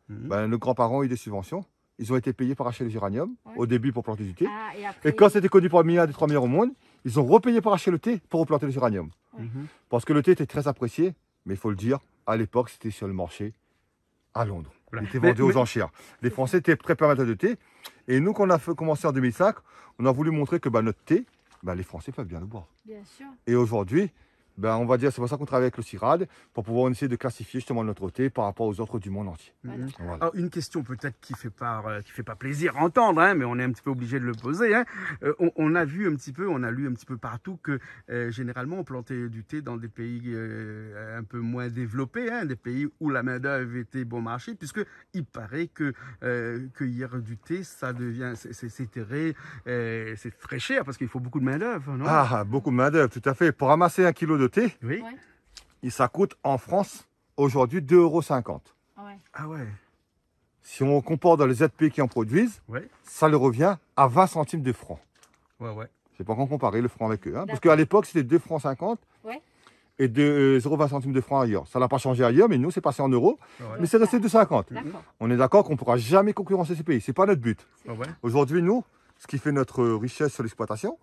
Mhm. Ben, nos grands-parents ont eu des subventions ils ont été payés pour acheter les géraniums au début pour planter du thé. Ah, et après, Et quand c'était connu pour un des 3 meilleurs au monde, ils ont repayé pour acheter le thé pour replanter les géraniums. Mhm. Parce que le thé était très apprécié, mais il faut le dire, à l'époque, c'était sur le marché à Londres. Voilà. Il était vendu aux enchères. Les Français étaient très permetteurs de thé. Et nous, quand on a commencé en 2005, on a voulu montrer que notre thé, les Français peuvent bien le boire. bien sûr. Et aujourd'hui, on va dire, c'est pour ça qu'on travaille avec le CIRAD, pour pouvoir essayer de classifier justement notre thé par rapport aux autres du monde entier. Voilà. Voilà. Alors, une question peut-être qui fait pas plaisir à entendre, hein, mais on est un petit peu obligé de le poser. Hein. On a vu un petit peu, on a lu un petit peu partout que généralement on plantait du thé dans des pays un peu moins développés, hein, des pays où la main d'œuvre était bon marché, puisque il paraît que cueillir du thé, ça devient, c'est très cher parce qu'il faut beaucoup de main d'œuvre, non? Ah, beaucoup de main-d'œuvre, tout à fait. Pour ramasser 1 kilo de thé, Oui. Ouais. ça coûte en France aujourd'hui 2,50 €. Ouais. Ah ouais. Si on compare dans les ZP qui en produisent, Ouais. ça le revient à 20 centimes de franc. Ouais, ouais. Je ne sais pas quand comparer le franc avec eux. Parce D'accord. qu'à l'époque, c'était 2,50 francs Ouais. et 0,20 centimes de franc ailleurs. Ça n'a pas changé ailleurs, mais nous, c'est passé en euros. Ouais. Mais c'est resté 2,50. D'accord. On est d'accord qu'on ne pourra jamais concurrencer ces pays. Ce n'est pas notre but. Ouais, ouais. Aujourd'hui, nous, ce qui fait notre richesse sur l'exploitation,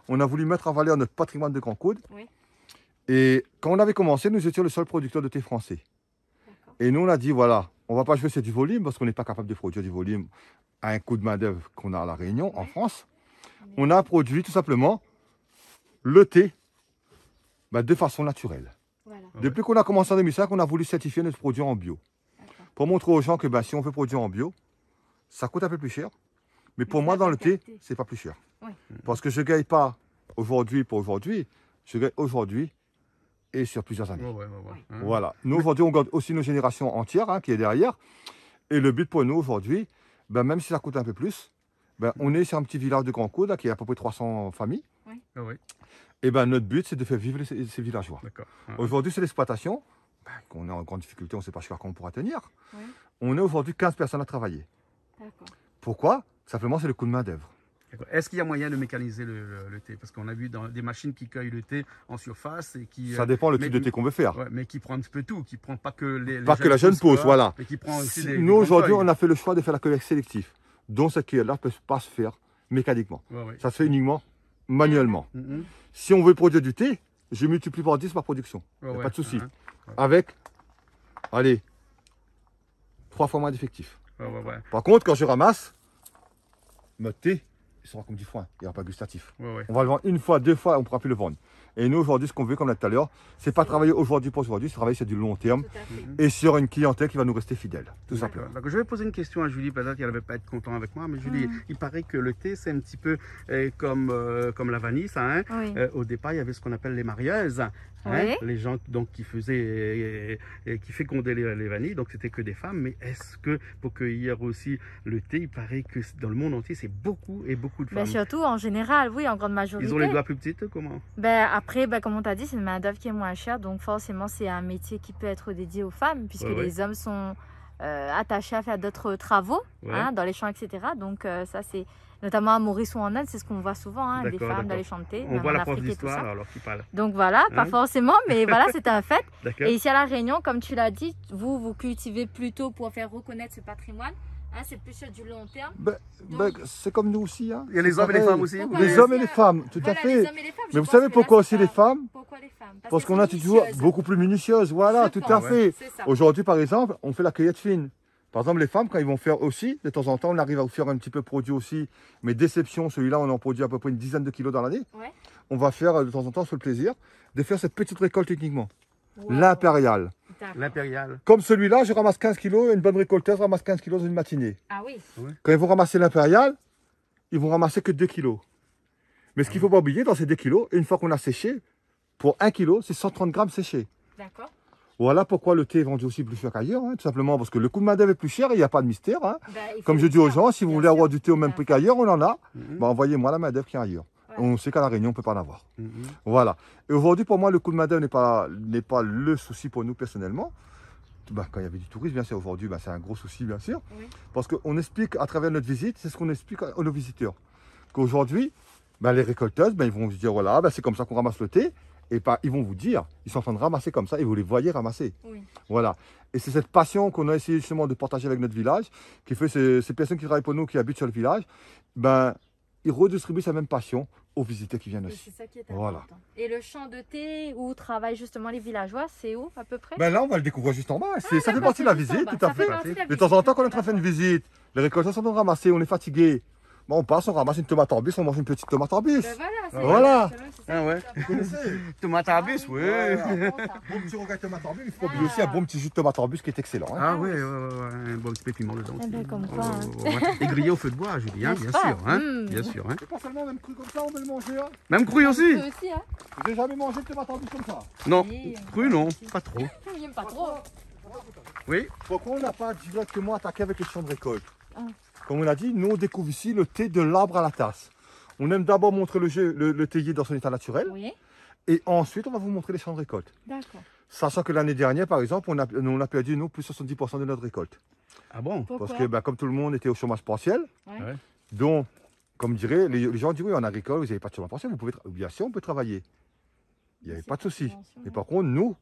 on a voulu mettre en valeur notre patrimoine de Grand Coude. Oui. Et quand on avait commencé, nous étions le seul producteur de thé français. D'accord. Et nous, on a dit, voilà, on ne va pas jouer sur du volume parce qu'on n'est pas capable de produire du volume à un coût de main-d'œuvre qu'on a à La Réunion, en France. On a produit tout simplement le thé de façon naturelle. Voilà. Ouais. Depuis qu'on a commencé en 2005, on a voulu certifier notre produit en bio. D'accord. Pour montrer aux gens que si on veut produire en bio, ça coûte un peu plus cher. Mais pour Mais moi, c'est dans la le thé, qualité. c'est pas plus cher. Oui. Parce que je ne gagne pas aujourd'hui pour aujourd'hui, je gagne aujourd'hui et sur plusieurs années. Ouais, ouais, ouais, ouais. Hein. Voilà. Nous, aujourd'hui, on garde aussi nos générations entières qui est derrière. Et le but pour nous, aujourd'hui, même si ça coûte un peu plus, on est sur un petit village de Grand Coude qui est à peu près 300 familles. Ah ouais. Et notre but, c'est de faire vivre ces villageois. D'accord. Ah. Aujourd'hui, c'est l'exploitation. Qu'on est en grande difficulté, on ne sait pas jusqu'à quand on pourra tenir. Oui. On est aujourd'hui 15 personnes à travailler. D'accord. Pourquoi? Simplement, c'est le coût de main-d'œuvre. D'accord. Est-ce qu'il y a moyen de mécaniser le thé? Parce qu'on a vu dans des machines qui cueillent le thé en surface et qui. Ça dépend le type de thé qu'on veut faire. Ouais, mais qui prend un petit peu tout, qui prend pas que les Pas que la jeune pousse, quoi, voilà. Mais qui prend aussi des Nous, grandes aujourd'hui, feuilles. on a fait le choix de faire la cueillette sélective. Donc, cette cueillette-là ne peut pas se faire mécaniquement. Ouais, ouais. Ça se fait uniquement manuellement. Mhm. Si on veut produire du thé, je multiplie par 10 ma production. Ouais, Y a ouais. pas de souci. Hein. Avec, allez, 3 fois moins d'effectifs. Ouais, ouais, ouais. Par contre, quand je ramasse, notre thé, il sera comme du foin. Il n'y aura pas gustatif. Ouais, ouais. On va le vendre une fois, 2 fois, on ne pourra plus le vendre. Et nous, aujourd'hui, ce qu'on veut, comme on a dit tout à l'heure, c'est pas travailler aujourd'hui pour aujourd'hui, c'est travailler sur du long terme Tout à fait. et sur une clientèle qui va nous rester fidèle, tout simplement. Donc, je vais poser une question à Julie, peut-être qu'elle ne va pas être content avec moi, mais Julie, il paraît que le thé, c'est un petit peu comme la vanille, ça. Hein? Oui. Au départ, il y avait ce qu'on appelle les marieuses. Hein? Oui. Les gens donc, qui faisaient, qui fécondaient les vanilles, donc c'était que des femmes. Mais est-ce que pour cueillir aussi le thé, il paraît que dans le monde entier, c'est beaucoup et beaucoup de femmes. Surtout en général, oui, en grande majorité. Ils ont les doigts plus petites, comment? Après, comme on t'a dit, c'est une main-d'œuvre qui est moins chère, donc forcément, c'est un métier qui peut être dédié aux femmes, puisque Ouais, ouais. les hommes sont attachés à faire d'autres travaux, Ouais. dans les champs, etc. Donc, ça, c'est notamment à Maurice ou en Inde, c'est ce qu'on voit souvent, des D'accord, femmes d'accord. dans les champs de thé, On même voit en la prof Afrique et tout d'histoire ça. alors qui parle. Donc voilà, pas Hein? forcément, mais voilà, c'est un fait. D'accord. Et ici à La Réunion, comme tu l'as dit, vous cultivez plutôt pour faire reconnaître ce patrimoine. C'est plus sur du long terme. C'est comme nous aussi. Hein. Il y a les C'est hommes et les pareil. femmes aussi. Pourquoi vous Les voulez- hommes et les femmes, tout Voilà, à fait. les hommes et les femmes, je Mais vous pense savez que là, pourquoi c'est aussi les pas- femmes? Pourquoi les femmes? Parce qu'elles qu'on a sont toujours minutieuses. beaucoup plus minutieuse. Voilà, Je tout pense, à fait. c'est ça. Aujourd'hui, par exemple, on fait la cueillette fine. Par exemple, les femmes, quand ils vont faire aussi, de temps en temps, on arrive à faire un petit peu produit aussi. Mais déception, celui-là, on en produit à peu près une dizaine de kilos dans l'année. Ouais. On va faire de temps en temps, sur le plaisir, de faire cette petite récolte uniquement. Wow. L'impérial. D'accord. L'impérial. Comme celui-là, je ramasse 15 kilos, une bonne récolteuse ramasse 15 kilos dans une matinée. Ah oui. Quand ils vont ramasser l'impérial, ils vont ramasser que 2 kilos. Mais ce qu'il ne faut pas oublier, dans ces 2 kilos, une fois qu'on a séché, pour 1 kilo, c'est 130 grammes séchés. D'accord. Voilà pourquoi le thé est vendu aussi plus cher qu'ailleurs, tout simplement parce que le coût de main-d'œuvre est plus cher et il n'y a pas de mystère. Il Comme faut je le dis aux faire, gens, si vous bien voulez sûr. avoir du thé au même Bien prix sûr. qu'ailleurs, on en a. Mhm. Envoyez-moi la main-d'œuvre qui est ailleurs. Ouais. On sait qu'à La Réunion, on ne peut pas en avoir. Mhm. Voilà. Et aujourd'hui, pour moi, le coût de main-d'œuvre n'est pas le souci pour nous personnellement. Quand il y avait du tourisme, bien sûr, aujourd'hui, c'est un gros souci, bien sûr. Oui. Parce qu'on explique à travers notre visite, c'est ce qu'on explique à nos visiteurs. Qu'aujourd'hui, les récolteuses, ils vont se dire, voilà, c'est comme ça qu'on ramasse le thé. Et ben, ils vont vous dire, ils sont en train de ramasser comme ça et vous les voyez ramasser. Oui. Voilà. Et c'est cette passion qu'on a essayé justement de partager avec notre village, qui fait ces personnes qui travaillent pour nous, qui habitent sur le village, ben, ils redistribuent cette même passion aux visiteurs qui viennent Et aussi. c'est ça qui est Voilà. important. Et le champ de thé où travaillent justement les villageois, c'est où à peu près? Ben là, on va le découvrir juste en bas. Ça fait d'accord, partie de la c'est juste en visite, bas. tout à Ça fait fait. partie de la De temps en visite. temps, quand on est en train de faire une visite, les récoltants sont en train de ramasser, on est fatigué. Bon, on passe, on ramasse une tomate en bus, on mange une petite tomate en bus. Ben Voilà. c'est Ah ouais. Vous connaissez? Tomate à bus, oui. Bon petit rogaille tomate en bus, il faut oublier aussi un bon petit jus de tomate en bus qui est excellent. Hein. Ah ouais, un bon petit peu piment dedans. Eh aussi. ben, comme quoi, hein. Ouais. Et grillé au feu de bois, Julie, hein, N'est-ce bien pas? sûr. Hein, Mm. bien sûr. Hein. Et pas seulement même cru comme ça, on peut le manger. Hein. Même cru aussi? Eux aussi, hein? Vous n'avez jamais mangé de tomate en bus comme ça? Non, Oui. cru non, pas trop. J'aime pas trop. Oui. Pourquoi on n'a pas directement attaqué avec les champs de récolte? Ah. Comme on a dit, nous on découvre ici le thé de l'arbre à la tasse. On aime d'abord montrer le théier dans son état naturel Oui, et ensuite on va vous montrer les champs de récolte. d'accord. Sachant que l'année dernière, par exemple, on a perdu nous, plus de 70% de notre récolte. Ah bon? Pourquoi? Parce que ben, comme tout le monde était au chômage partiel, Ouais. donc, comme dirait, les gens disent oui, en agricole, vous n'avez pas de chômage partiel, vous pouvez bien sûr, on peut travailler. Il n'y avait C'est pas de souci. subvention, Mais ouais. par contre, nous,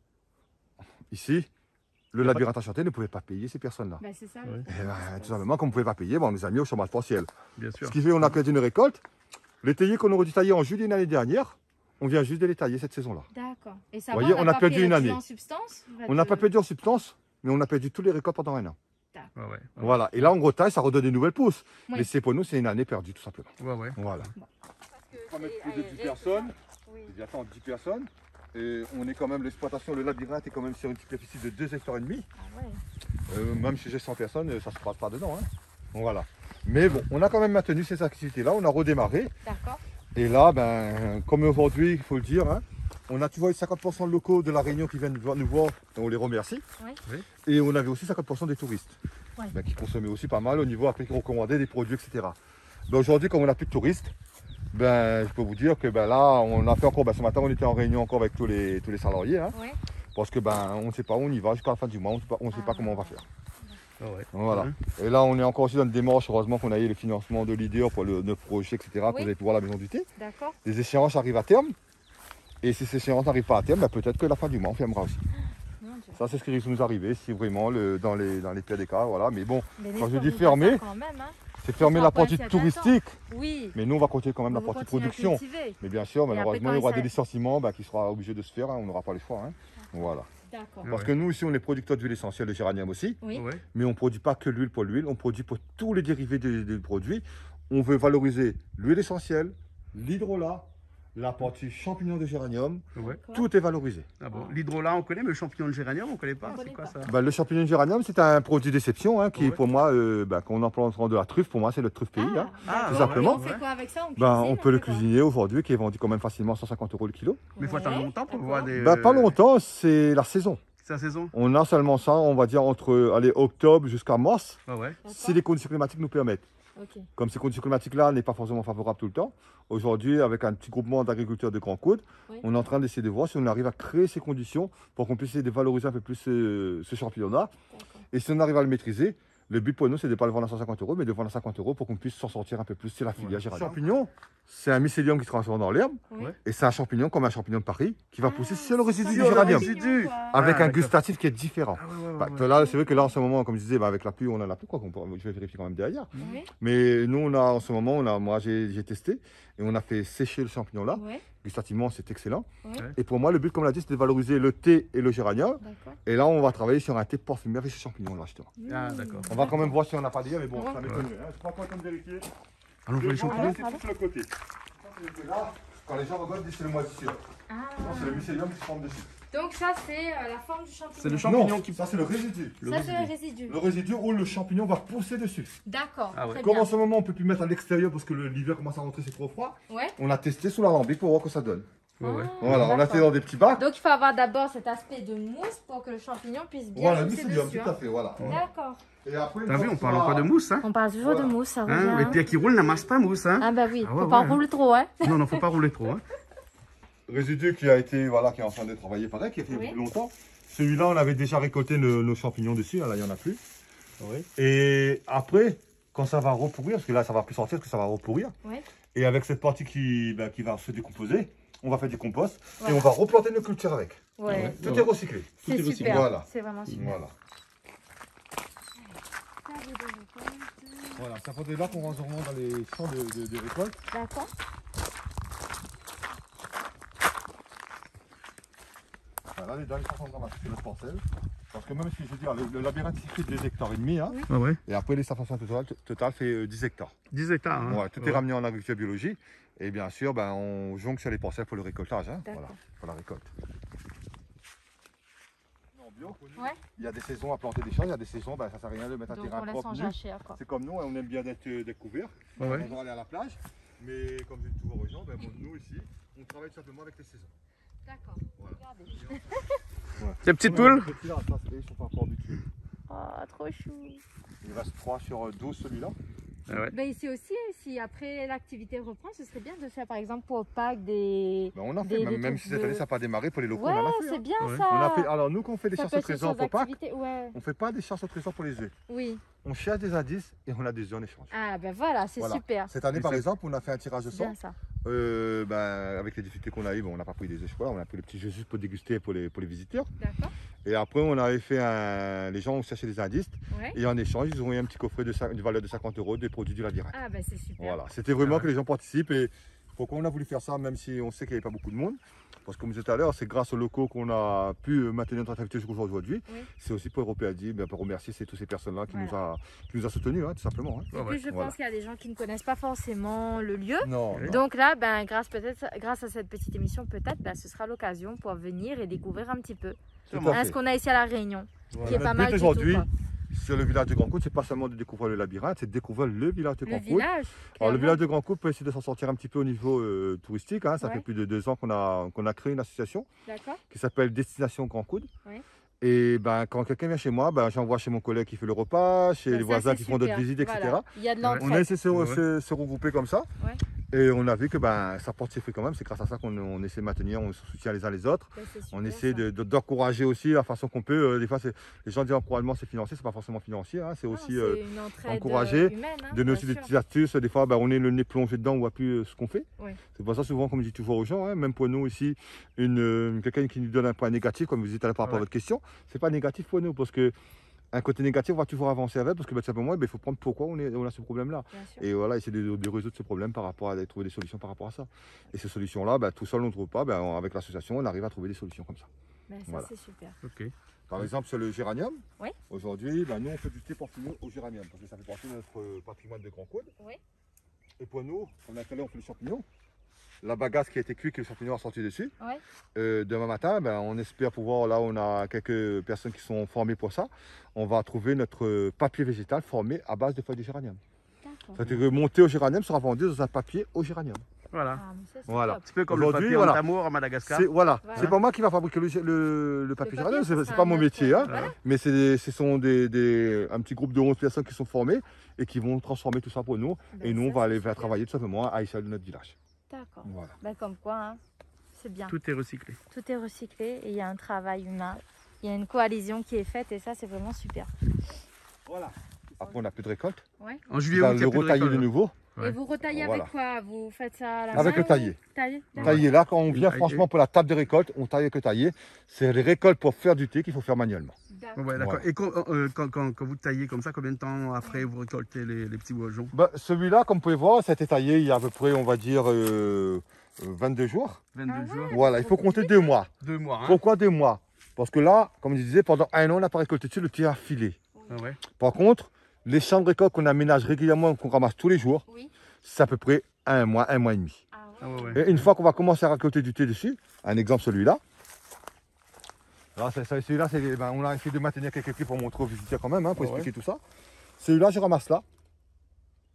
ici, le labyrinthe enchanté ne pouvait pas payer ces personnes-là. Ben, c'est ça. Ouais. Et ben, tout simplement, comme on ne pouvait pas payer, ben, on les a mis au chômage partiel. Bien sûr. Ce qui fait qu'on a perdu une récolte. Les théiers qu'on aurait dû tailler en juillet l'année dernière, on vient juste de les tailler cette saison-là. D'accord. Et ça Vous va, voyez, on a pas perdu pris une le année. en substance? On n'a pas perdu en substance, mais on a perdu tous les récoltes pendant un an. Ouais, ouais. Voilà. Et là, on retaille, ça redonne des nouvelles pousses. Oui. Mais c'est pour nous, c'est une année perdue, tout simplement. Ouais, ouais. Voilà. On va mettre plus de 10 personnes. Il y a 10 personnes. Et on est quand même, l'exploitation, le labyrinthe est quand même sur une superficie de 2,5 hectares. Ah ouais. Même si j'ai 100 personnes, ça ne se passe pas dedans. Hein. Voilà. Mais bon, on a quand même maintenu ces activités-là, on a redémarré. D'accord. Et là, ben, comme aujourd'hui, il faut le dire, hein, on a, tu vois, 50% de locaux de la Réunion qui viennent nous voir, on les remercie. Oui. Oui. Et on avait aussi 50% des touristes, Ouais. ben, qui consommaient aussi pas mal au niveau après qui recommandaient des produits, etc. Ben, aujourd'hui, comme on n'a plus de touristes, ben, je peux vous dire que ben, là, on a fait encore, ben, ce matin, on était en réunion encore avec tous les salariés, hein, Oui. parce que ben, on ne sait pas où on y va jusqu'à la fin du mois, on ne sait pas comment on va faire. Ah ouais. Voilà. Hein. Et là, on est encore aussi dans une démarche, heureusement qu'on a eu le financement de l'IDER pour notre projet, etc., pour Oui. aller pouvoir la maison du thé. D'accord. Les échéances arrivent à terme. Et si ces échéances n'arrivent pas à terme, ben, peut-être que la fin du mois, on fermera aussi. Mon Dieu. Ça, c'est ce qui risque de nous arriver, si vraiment, dans les pires des cas, voilà. Mais bon, Mais Quand je l'effort dis nous fermer, passe quand même, hein. c'est fermer Ça la va pas partie être certain touristique. Oui. Mais nous, on va continuer quand même la On va partie continuer à production. cultiver. Mais bien sûr, après, malheureusement, quand il y aura ça- des licenciements ben, qui seront obligés de se faire, hein, on n'aura pas le choix. Hein. Voilà. D'accord. Parce Ouais. que nous, ici, on est producteurs d'huile essentielle de géranium aussi. Oui. Ouais. Mais on ne produit pas que l'huile pour l'huile, on produit pour tous les dérivés des produits. On veut valoriser l'huile essentielle, l'hydrolat, la partie champignon de géranium, Ouais. tout est valorisé. Ah bon. L'hydrolat, on connaît, mais le champignon de géranium, on connaît pas. On C'est connaît quoi pas. ça? Ben, le champignon de géranium, c'est un produit d'exception hein, qui, Ouais. pour moi, quand on en prend de la truffe, pour moi, c'est le truffe pays. Hein. Ah, tout ouais, simplement. On fait quoi avec ça? Ben, cuisine, on peut le fait quoi? cuisiner aujourd'hui, qui est vendu quand même facilement 150 € le kilo. Mais il faut attendre Ouais, longtemps pour d'accord. voir des. Ben, pas longtemps, c'est la saison. C'est la saison? On a seulement ça, on va dire, entre allez, octobre jusqu'à mars, Ah ouais. si les conditions climatiques nous permettent. Ok. Comme ces conditions climatiques-là n'est pas forcément favorable tout le temps, aujourd'hui, avec un petit groupement d'agriculteurs de Grand Coude, Oui. on est en train d'essayer de voir si on arrive à créer ces conditions pour qu'on puisse essayer de valoriser un peu plus ce champignon-là. D'accord. Et si on arrive à le maîtriser, le but pour nous, c'est de ne pas le vendre à 150 €, mais de vendre à 50 € pour qu'on puisse s'en sortir un peu plus. C'est la filière Ouais. géranium. Champignon, c'est un mycélium qui se transforme dans l'herbe, Oui. Ouais. et c'est un champignon comme un champignon de Paris qui va Ah, pousser sur le résidu ça, du Sur le géranium, résidu. quoi. avec Ah, un d'accord. gustatif qui est différent. Ah ouais, ouais, Bah, ouais. là, c'est vrai que là, en ce moment, comme je disais, bah, avec la pluie, on en a plus, quoi. Je vais vérifier quand même derrière. Oui. Mais nous, on a, en ce moment, moi, j'ai testé et on a fait sécher le champignon là. Oui. Gustativement, c'est excellent. Oui. Et pour moi, le but, comme on l'a dit, c'était de valoriser le thé et le géranium. D'accord. Et là, on va travailler sur un thé parfumé avec ces champignons-là, justement. Ah, d'accord. On va quand même voir si on n'a pas d'hier, mais bon, Ouais. ça m'étonnerait. Hein. Je crois qu'on peut vérifier. Allons voir les Le champignons. c'est tout sur le côté. Ça, c'est là, quand les gens regardent, ils disent c'est le moisissure. Ah. C'est le mycélium qui se forme dessus. Donc ça c'est la forme du champignon. C'est le champignon Non, qui. ça, c'est le résidu. Ça c'est le résidu. Le résidu où le champignon va pousser dessus. D'accord. Ah ouais. Très Comme en bien. ce moment, on ne peut plus mettre à l'extérieur parce que l'hiver commence à rentrer, c'est trop froid. Ouais. On a testé sous l'alambic pour voir que ça donne. Ouais, ouais. Voilà, on l'a D'accord. fait dans des petits bacs. Donc il faut avoir d'abord cet aspect de mousse pour que le champignon puisse bien Voilà, le pousser mycélium, dessus. tout à fait, voilà. D'accord. Et après, T'as vu, on parle encore de mousse, hein? On parle toujours Voilà. de mousse, ça revient. Hein, les pierres qui roulent n'amassent pas mousse, hein? Ah bah oui, Ah ouais, faut pas ouais, rouler trop, hein. Non, non, faut pas rouler trop, hein? Résidu qui a été, voilà, qui est en train de travailler pareil, qui a fait Oui. longtemps. Celui-là, on avait déjà récolté nos champignons dessus, là, il n'y en a plus. Oui. Et après, quand ça va repourrir, parce que là, ça va plus sortir, parce que ça va repourrir. Oui. Et avec cette partie qui va se décomposer, on va faire du compost Voilà. et on va replanter nos cultures avec. Ouais. Tout est recyclé. C'est est super. Voilà. C'est vraiment super. Voilà. Voilà, ça faudrait là qu'on rentre vraiment dans les champs de récolte. D'accord. Voilà, les derniers 500 grammes, c'est notre parcelle. Parce que même si je veux dire, le labyrinthe il fait 2,5 hectares. Hein, Ah ouais. et après les 500 total fait 10 hectares. 10 hectares. Hein. Ouais, tout est ramené en agriculture biologique. Et bien sûr, ben, on jonque sur les parcelles pour le récoltage. Hein, voilà, pour la récolte. En bio, Ouais. il y a des saisons à planter des champs, il y a des saisons, ben, ça ne sert à rien de mettre un Donc terrain on laisse propre en nu. jachère quoi. C'est comme nous, hein, on aime bien d'être découvert. Ouais, ouais. On va aller à la plage. Mais comme je dis toujours aux gens, ben, bon, nous ici, on travaille simplement avec les saisons. D'accord. Voilà. Regardez. Ces petites poules. Les petits là, ça, ils ne sont pas encore habitués. Oh, trop chou. Il reste 3 sur 12 celui-là. Ah ouais. Ben ici aussi, si après l'activité reprend, ce serait bien de faire par exemple pour Pâques des. Ben, on a Des- fait, des même trucs si cette année de- ça n'a pas démarré pour les locaux, Ouais, on en a fait. c'est Hein. bien Ouais. ça. On a fait, alors nous quand on fait des Ça chasses peut au être trésor sur pour Pâques, activités, ouais. on ne fait pas des chasses au trésor pour les œufs. Oui. On cherche des indices et on a des œufs en échange. Ah ben voilà, c'est Voilà. super. Cette année Et par ça- exemple, on a fait un tirage de C'est sang. bien ça. Ben, avec les difficultés qu'on a eues, bon, on n'a pas pris des œufs chocolat, on a pris les petits jeux juste pour déguster pour les visiteurs. D'accord. Et après on avait fait les gens ont cherché des indices Ouais. et en échange ils ont eu un petit coffret de valeur de 50 € des produits du labyrinthe. Ah ben c'est super. Voilà, c'était vraiment Ah ouais. que les gens participent et pourquoi on a voulu faire ça même si on sait qu'il n'y avait pas beaucoup de monde. Parce que comme je disais tout à l'heure, c'est grâce aux locaux qu'on a pu maintenir notre activité jusqu'au jour d'aujourd'hui. Oui. C'est aussi pour Européa dit, pour remercier toutes ces personnes-là qui, Voilà. nous a soutenus, hein, tout simplement. Hein. Et Ouais, puis je voilà. pense qu'il y a des gens qui ne connaissent pas forcément le lieu. Non, Oui. non. Donc là, ben, grâce à cette petite émission, peut-être, ben, ce sera l'occasion pour venir et découvrir un petit peu Tout à hein, fait. ce qu'on a ici à La Réunion, qui est Notre pas but mal du tout. aujourd'hui, quoi. sur le village de Grand Coude, c'est pas seulement de découvrir le labyrinthe, c'est de découvrir le village de Le Grand Coude. village. Alors le clairement. village de Grand Coude peut essayer de s'en sortir un petit peu au niveau touristique. Hein. Ça Ouais. fait plus de 2 ans qu'on a créé une association D'accord. qui s'appelle Destination Grand Coude. Ouais. Et ben, quand quelqu'un vient chez moi, ben, j'envoie chez mon collègue qui fait le repas, chez Ben, les ça, voisins c'est qui font d'autres super. visites, etc. Voilà. Il y a de Ouais. On a l'entraide. essayé de Ouais. se regrouper comme ça. Ouais. Et on a vu que ben, ça porte ses fruits quand même. C'est grâce à ça qu'on essaie de maintenir, on se soutient les uns les autres. Ben, c'est On super, essaie ça. d'encourager aussi la façon qu'on peut. Des fois, les gens disent encouragement, c'est financier, c'est pas forcément financier. Hein, c'est Non, aussi c'est une entraide, encourager, humaine, hein, donner bien aussi des sûr. petites astuces. Des fois, ben, on est le nez plongé dedans, on voit plus ce qu'on fait. Ouais. C'est pour ça souvent, comme je dis toujours aux gens, hein, même pour nous ici, quelqu'un qui nous donne un point négatif, comme vous dites par rapport à Ouais. votre question, c'est pas négatif pour nous parce que un côté négatif, on va toujours avancer avec parce que simplement, il faut prendre pourquoi on a ce problème-là. Bien sûr. Et voilà, essayer de résoudre ce problème par rapport à trouver des solutions par rapport à ça. Et ces solutions-là, ben, tout seul on ne trouve pas. Ben, avec l'association, on arrive à trouver des solutions comme ça. Ben, ça, Voilà. c'est super. Ok. Par exemple, sur le géranium, Oui. aujourd'hui, ben, nous on fait du thé parfumé au géranium parce que ça fait partie de notre patrimoine de Grand Coude. Oui. Et pour nous, on a on fait les champignons. La bagasse qui a été cuite et le champignon a sorti dessus. Ouais. Demain matin, ben, on espère pouvoir, là on a quelques personnes qui sont formées pour ça, on va trouver notre papier végétal formé à base de feuilles de géranium. D'accord. C'est-à-dire que monté au géranium sera vendu dans un papier au géranium. Voilà. Ah, mais ça, c'est Voilà. top. Un petit peu comme le Aujourd'hui, papier voilà. en amour à Madagascar. Voilà. Voilà. C'est pas moi qui va fabriquer le papier papier, géranium, ça c'est sera pas mon notre- métier. Hein. Voilà. Mais ce sont un petit groupe de 11 personnes qui sont formées et qui vont transformer tout ça pour nous. Ben, Et nous, on ça, va c'est aller super. travailler tout simplement à l'échelle de notre village. D'accord. Voilà. Ben, comme quoi, hein, c'est bien. Tout est recyclé. Tout est recyclé et il y a un travail humain. Il y a une coalition qui est faite et ça, c'est vraiment super. Voilà. Après, on n'a plus de récolte. En juillet, On va août, il y le a plus de retailler de récolte. nouveau. Ouais. Et vous retaillez Voilà. avec quoi? Vous faites ça à la Avec main le taillé. Taillé. Ouais. Tailler, là, quand on vient Tailler. franchement pour la table de récolte, on taille avec le taillé. C'est les récoltes pour faire du thé qu'il faut faire manuellement. D'accord. Ouais, d'accord. Voilà. Et quand vous taillez comme ça, combien de temps après vous récoltez les petits bourgeons? Bah, celui-là, comme vous pouvez voir, ça a été taillé il y a à peu près, on va dire, 22 jours. 22 Ah ouais. jours. Voilà, il faut compter 2 mois. 2 mois. Hein. Pourquoi 2 mois? Parce que là, comme je disais, pendant 1 an, on n'a pas récolté dessus, le thé a filé. Ah ouais. Par contre, les champs de récolte qu'on aménage régulièrement, qu'on ramasse tous les jours, Oui. c'est à peu près 1 mois et demi. Ah Ah ouais. ouais, ouais. Et une fois qu'on va commencer à récolter du thé dessus, un exemple celui-là. Là, celui-là, on a essayé de maintenir quelques clips pour montrer aux visiteurs quand même, hein, pour Ah ouais. expliquer tout ça. Celui-là, je ramasse là.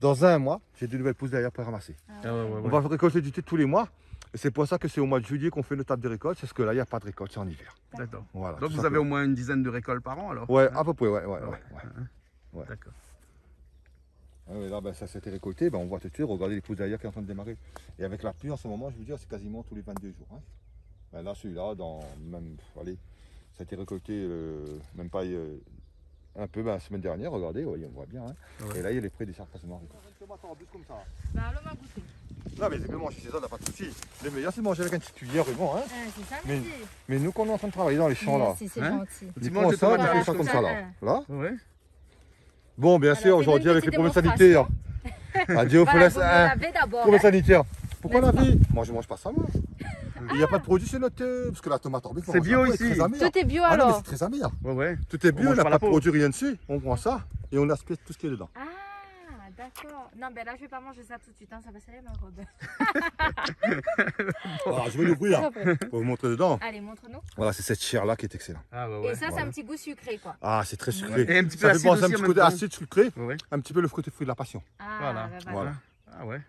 Dans 1 mois, j'ai 2 nouvelles pousses derrière pour les ramasser. Ah Ah ouais, ouais, On ouais. va récolter du thé tous les mois. Et c'est pour ça que c'est au mois de juillet qu'on fait le table de récolte. C'est ce que là, il n'y a pas de récolte, c'est en hiver. D'accord. Voilà, Donc tout vous avez simplement. au moins une dizaine de récoltes par an alors? Ouais, à peu près, ouais. D'accord. Ouais, là, ben, ça s'était récolté, ben, on voit tout de suite, regardez les pousses derrière qui est en train de démarrer. Et avec la pluie en ce moment, je veux dire, c'est quasiment tous les 22 jours. Hein. Ben, là, celui-là, allez, ça a été récolté même pas un peu la semaine dernière, regardez, on voit bien. Hein. Ouais. Et là, il y a les prés des charges quasiment récoltés. Une tomate en bus comme ça. Bah, allons goûter. Non, mais c'est bien manger chez eux, on n'a pas de souci. Le meilleur, c'est de manger avec une petite cuillère, vraiment. Hein. C'est ça, Mais- merci. Mais nous, quand on est en train de travailler dans les champs, là, Merci, c'est Hein? gentil. tu Tu prends manges de ça, tu tomates fais à ça comme ça, là. Là. Ouais. Bon, bien Alors, sûr, fais-nous aujourd'hui, une avec les petite problèmes sanitaires. Adieu, faut Voilà, laisser vous me un. lavez d'abord. Problème hein. sanitaire. Pourquoi N'est-ce laver? Moi, je mange pas ça, moi. Il n'y a pas de produit sur notre. Parce que la tomate orbite, C'est bio ici. Tout est bio Ah non, mais alors. c'est très amer. Ouais, ouais. Tout est On bio, mange on n'a pas pas la de peau. produit, rien dessus. On prend ça et on aspire tout ce qui est dedans. Ah, d'accord. Non, ben là, je vais pas manger ça tout de suite, hein, ça va salir ma robe. Voilà, je vais l'ouvrir Après. pour vous montrer dedans. Allez, montre-nous. Voilà, c'est cette chair-là qui est excellente. Ah, ouais, Et ouais. ça, c'est voilà. un petit goût sucré, quoi. Ah, c'est très sucré. Et un petit peu Ça fait acide penser aussi un en petit même côté temps. acide sucré, Ouais, ouais. un petit peu le côté fruit de la passion. Ah, Voilà. ben Voilà. Ah, ouais.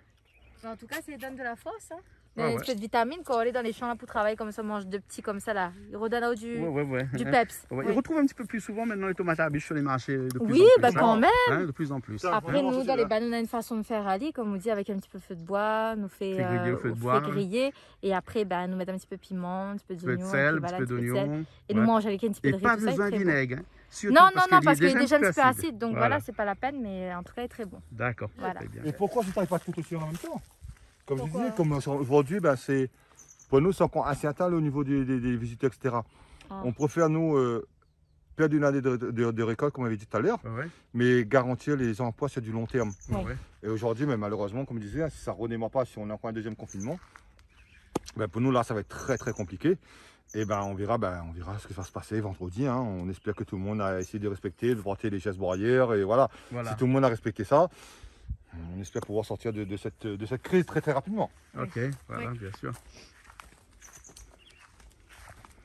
En tout cas, ça donne de la force. Hein. Ouais, Une ouais. espèce de vitamine quand on est dans les champs là pour travailler comme ça, on mange deux petits comme ça là. Il redonne du, Ouais, ouais, ouais. du Hein. peps. Ouais, Oui. Ils retrouvent un petit peu plus souvent maintenant les tomates à biche sur les marchés. De plus Oui, en plus, bah hein. quand même. Hein, de plus en plus. Ça, Après, vraiment, nous, c'est dans les là. bananes, on a une façon de faire Ali, comme on dit, avec un petit peu de feu de bois, nous fait Fait griller au feu de fait bois. griller. Et après, bah, nous mettre un petit peu de piment, un petit peu Un petit peu de d'oignon. sel, un puis petit voilà, peu de sel. d'oignon. Et nous Ouais. manger avec un petit peu Et de riz. pas tout ça, besoin est de très bon. vinaigre. Hein. Surtout Non, parce non, qu'il parce qu'il est déjà un un petit peu acide. Donc Voilà. voilà, c'est pas la peine, mais en tout cas, il est très bon. D'accord. Voilà. Très bien. Et pourquoi je ne travaille pas tout aussi en même temps? Comme je Pourquoi? disais, comme aujourd'hui, ben, pour nous, c'est encore assez atteint au niveau des visiteurs, etc. Ah. On préfère, nous, perdre une année de récolte, comme on avait dit tout à l'heure, Ouais, mais garantir les emplois sur du long terme. ouais, Ouais. ouais. Et aujourd'hui, mais malheureusement, comme je disais, hein, si ça ne redémarre pas, si on a encore un deuxième confinement, ben, pour nous, là, ça va être très, très compliqué. Et ben, on verra ce qui va se passer vendredi. Hein. On espère que tout le monde a essayé de respecter, de porter les gestes barrières. Et voilà, Voilà. si tout le monde a respecté ça, on espère pouvoir sortir de cette crise très, très rapidement. Ok, voilà, bien sûr.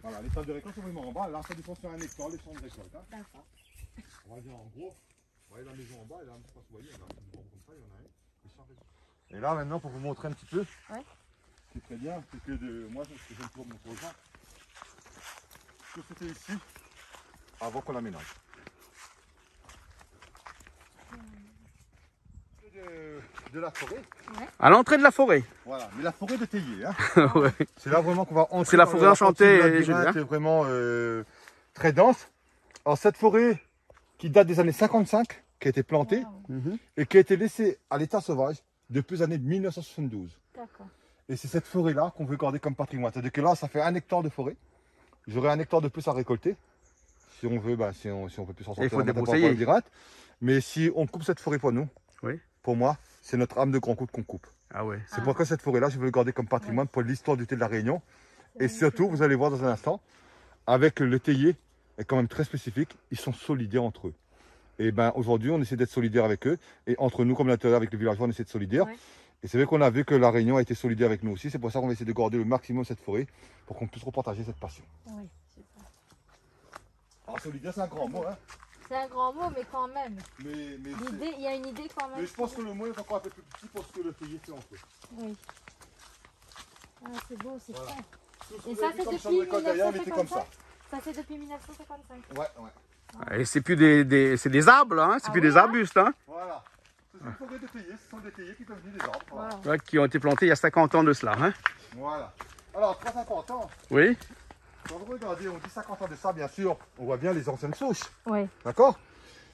Voilà, les tables de récolte sont vraiment en bas. Là, ça dépend sur un hectare, les champs de récolte. Hein. D'accord. On va dire en gros, vous voyez la maison en bas, et là, je sais pas si vous voyez, là, une bombe comme ça, il y en a un. Les champs de récolte. Et là, maintenant, pour vous montrer un petit peu, Ouais. c'est très bien, c'est que moi, ce que j'aime toujours montrer aux gens, que c'était ici, avant qu'on l'aménage. De la forêt, À l'entrée de la forêt. voilà, mais la forêt de Théier. Hein. Ouais. C'est là vraiment qu'on va entrer. C'est la dans forêt enchantée, partie du labyrinthe, Julien. c'est vraiment très dense. Alors cette forêt qui date des années 55, qui a été plantée Wow. et qui a été laissée à l'état sauvage depuis les années 1972. D'accord. Et c'est cette forêt-là qu'on veut garder comme patrimoine. C'est-à-dire que là, ça fait 1 hectare de forêt. J'aurai 1 hectare de plus à récolter. Si on veut, si on peut plus s'en sortir. il faut on va mettre débroussailler. un peu de labyrinthe. Mais si on coupe cette forêt pour nous, Oui. pour moi, c'est notre âme de grand coude qu'on coupe. Ah ouais. C'est pourquoi cette forêt-là, je veux le garder comme patrimoine pour l'histoire du thé de la Réunion. Et surtout, vous allez voir dans un instant, avec le théier, est quand même très spécifique, ils sont solidaires entre eux. Et ben aujourd'hui, on essaie d'être solidaire avec eux. Et entre nous, comme l'intérieur avec les villageois, on essaie de solidaire. Ouais. Et c'est vrai qu'on a vu que la Réunion a été solidaire avec nous aussi. C'est pour ça qu'on va essayer de garder le maximum cette forêt pour qu'on puisse repartager cette passion. Oui, super. Alors solidaire, c'est un grand mot, hein. C'est un grand mot, mais quand même. Mais L'idée, il y a une idée quand même. je pense que le mot est encore un peu plus petit pour ce que le théier fait entre eux. Oui. Ah, c'est beau, c'est Voilà. frais. Tout ce Et que ça, vous avez vu c'est comme depuis chambre de récolte derrière, on était comme ça. Ça, c'est depuis 1955. Ouais. Et c'est plus c'est des arbres, là, hein. C'est Ah plus oui, des hein. arbustes, hein. Voilà. C'est une forêt de théier, ce sont des théiers qui sont devenus des arbres. Voilà. Wow. Ouais, qui ont été plantés il y a 50 ans de cela, hein. Voilà. Alors, 350 ans, Oui. quand vous regardez, on dit 50 ans de ça, bien sûr, on voit bien les anciennes souches. Oui. D'accord?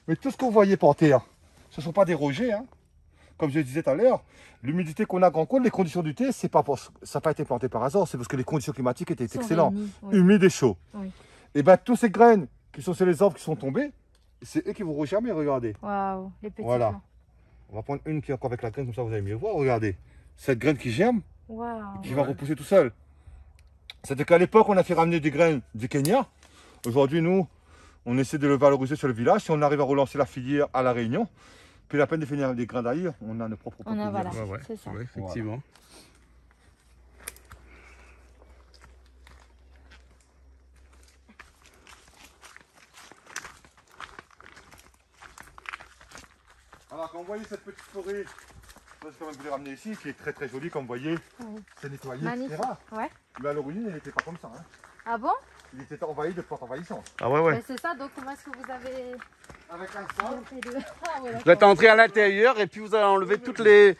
Mais tout ce que vous voyez par terre, ce ne sont pas des rejets. Hein. Comme je le disais tout à l'heure, l'humidité qu'on a grand compte, les conditions du thé, ça n'a pas été planté par hasard, c'est parce que les conditions climatiques étaient excellentes. Humides et chauds. Oui. Et bien, tous ces graines qui sont sur les arbres qui sont tombées, c'est eux qui vont germer, regardez. Waouh, les petits Voilà. plants. On va prendre une qui est encore avec la graine, comme ça vous allez mieux voir, regardez. Cette graine qui germe, Waouh. qui va repousser tout seul. C'était qu'à l'époque, on a fait ramener des graines du Kenya. Aujourd'hui, nous, on essaie de le valoriser sur le village. Si on arrive à relancer la filière à La Réunion, puis la peine de finir des grains d'ailleurs, on a nos propres On a, propriétés. voilà. Ouais, ouais. C'est ça. Ouais, effectivement. Alors, quand vous voyez cette petite forêt, je vais quand même vous les ramener ici, qui est très très jolie, comme vous voyez, Oui. c'est nettoyé, Magnifique. etc. Ouais. Mais à l'origine, il n'était pas comme ça. Hein. Ah bon? Il était envahi de plantes envahissantes. Ah ouais, ouais. Mais c'est ça, donc comment est-ce que vous avez Avec un sol, fait de... Ah, ouais, Vous êtes entré à l'intérieur et puis vous allez enlever toutes les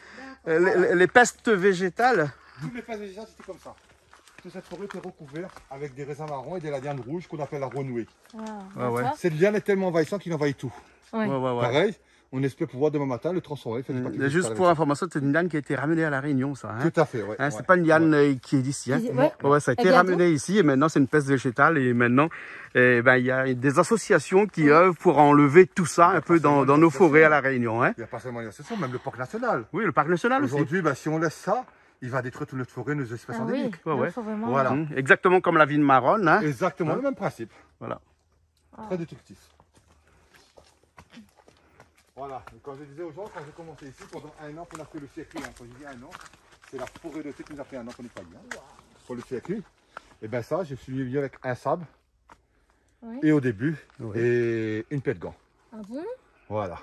pestes végétales. tous les phases végétales, c'était comme ça. Toute cette forêt était recouverte avec des raisins marrons et des ladianes rouges qu'on appelle la renouée. Wow. Ouais, ouais. D'accord. Cette liane est tellement envahissante qu'il envahit tout. Oui. Ouais, ouais, ouais. Pareil, On espère pouvoir demain matin le transformer. Faire du papier végétal Juste avec pour ça. information, c'est une liane qui a été ramenée à La Réunion, ça. Hein. Tout à fait, ouais. Hein, ouais. c'est pas une liane qui est d'ici. Hein. Ouais. Ouais, ça a été vient ramené ici et maintenant c'est une peste végétale et maintenant il y a des associations qui œuvrent pour enlever tout ça un peu dans nos forêts à La Réunion. Hein. Il n'y a pas seulement l'association, même le parc national. Oui, le parc national aussi. Aujourd'hui, si on laisse ça, il va détruire toute notre forêt, nos espèces Ah oui, endémiques. Ouais, ouais. il faut vraiment... Voilà. Exactement comme la vigne marronne. Hein. Exactement Hein? le même principe. Voilà. Très détructif. Voilà. Et quand je disais aux gens, quand j'ai commencé ici, pendant un an qu'on a fait le circuit, hein, quand je dis un an, c'est la forêt de thé qui nous a pris un an qu'on nettoyer. Hein, pour le circuit. Et bien ça, je suis venu avec un sable. Oui. Et au début, Oui. et une paire de gants. Ah bon? Voilà.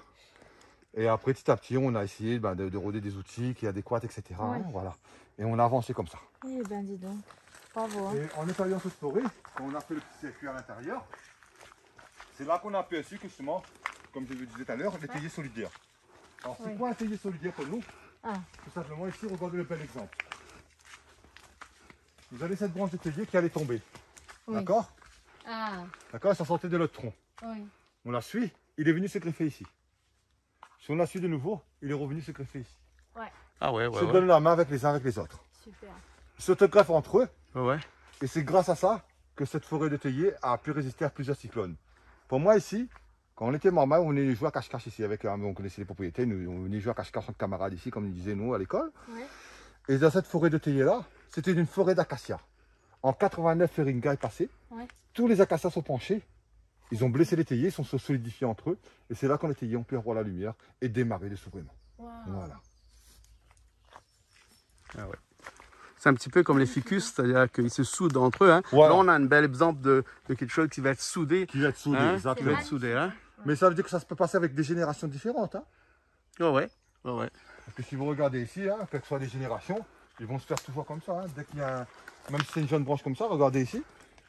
Et après, petit à petit, on a essayé de rôder des outils qui sont adéquats, etc. Ouais. Hein, voilà. Et on a avancé comme ça. Eh ben dis donc, bravo. Hein. Et en nettoyant cette forêt, quand on a fait le petit circuit à l'intérieur, c'est là qu'on a aperçu que justement, comme je vous disais tout à l'heure, les théiers solidaires. Alors c'est Oui. quoi un théier solidaire pour nous? Ah. Tout simplement ici, regardez le bel exemple. Vous avez cette branche de théier qui allait tomber. Oui. D'accord? Ah, D'accord, ça sortait de notre tronc. oui. On la suit, il est venu se greffer ici. Si on la suit de nouveau, il est revenu se greffer ici. Ah ouais, Ils ouais, se ouais. donnent la main avec les uns avec les autres. Super. Ils se greffent entre eux. Ouais. Et c'est grâce à ça que cette forêt de théier a pu résister à plusieurs cyclones. Pour moi ici, quand on était normal, on venait jouer à cache-cache ici avec on connaissait les propriétés, nous, on venait jouer à cache-cache entre camarades ici, comme nous disaient nous à l'école. Ouais. Et dans cette forêt de théier là, c'était une forêt d'acacias. En 89, Feringa est passé, Ouais. tous les acacias sont penchés, ils ont blessé les théiers, ils sont se solidifiés entre eux, et c'est là que les théiers ont pu avoir la lumière et démarrer le souverainement. Wow. Voilà. Ah ouais. C'est un petit peu comme les ficus, c'est-à-dire qu'ils se soudent entre eux. Hein. Voilà. Là, on a un bel exemple de quelque chose qui va être soudé. Qui va être soudé, Hein, qui exactement. va être soudé. Hein. Mais ça veut dire que ça se peut passer avec des générations différentes. Hein. Oh ouais. Oh ouais. Parce que si vous regardez ici, hein, quelles que soient les générations, ils vont se faire toujours comme ça. Hein. Dès qu'il y a même si c'est une jeune branche comme ça, regardez ici.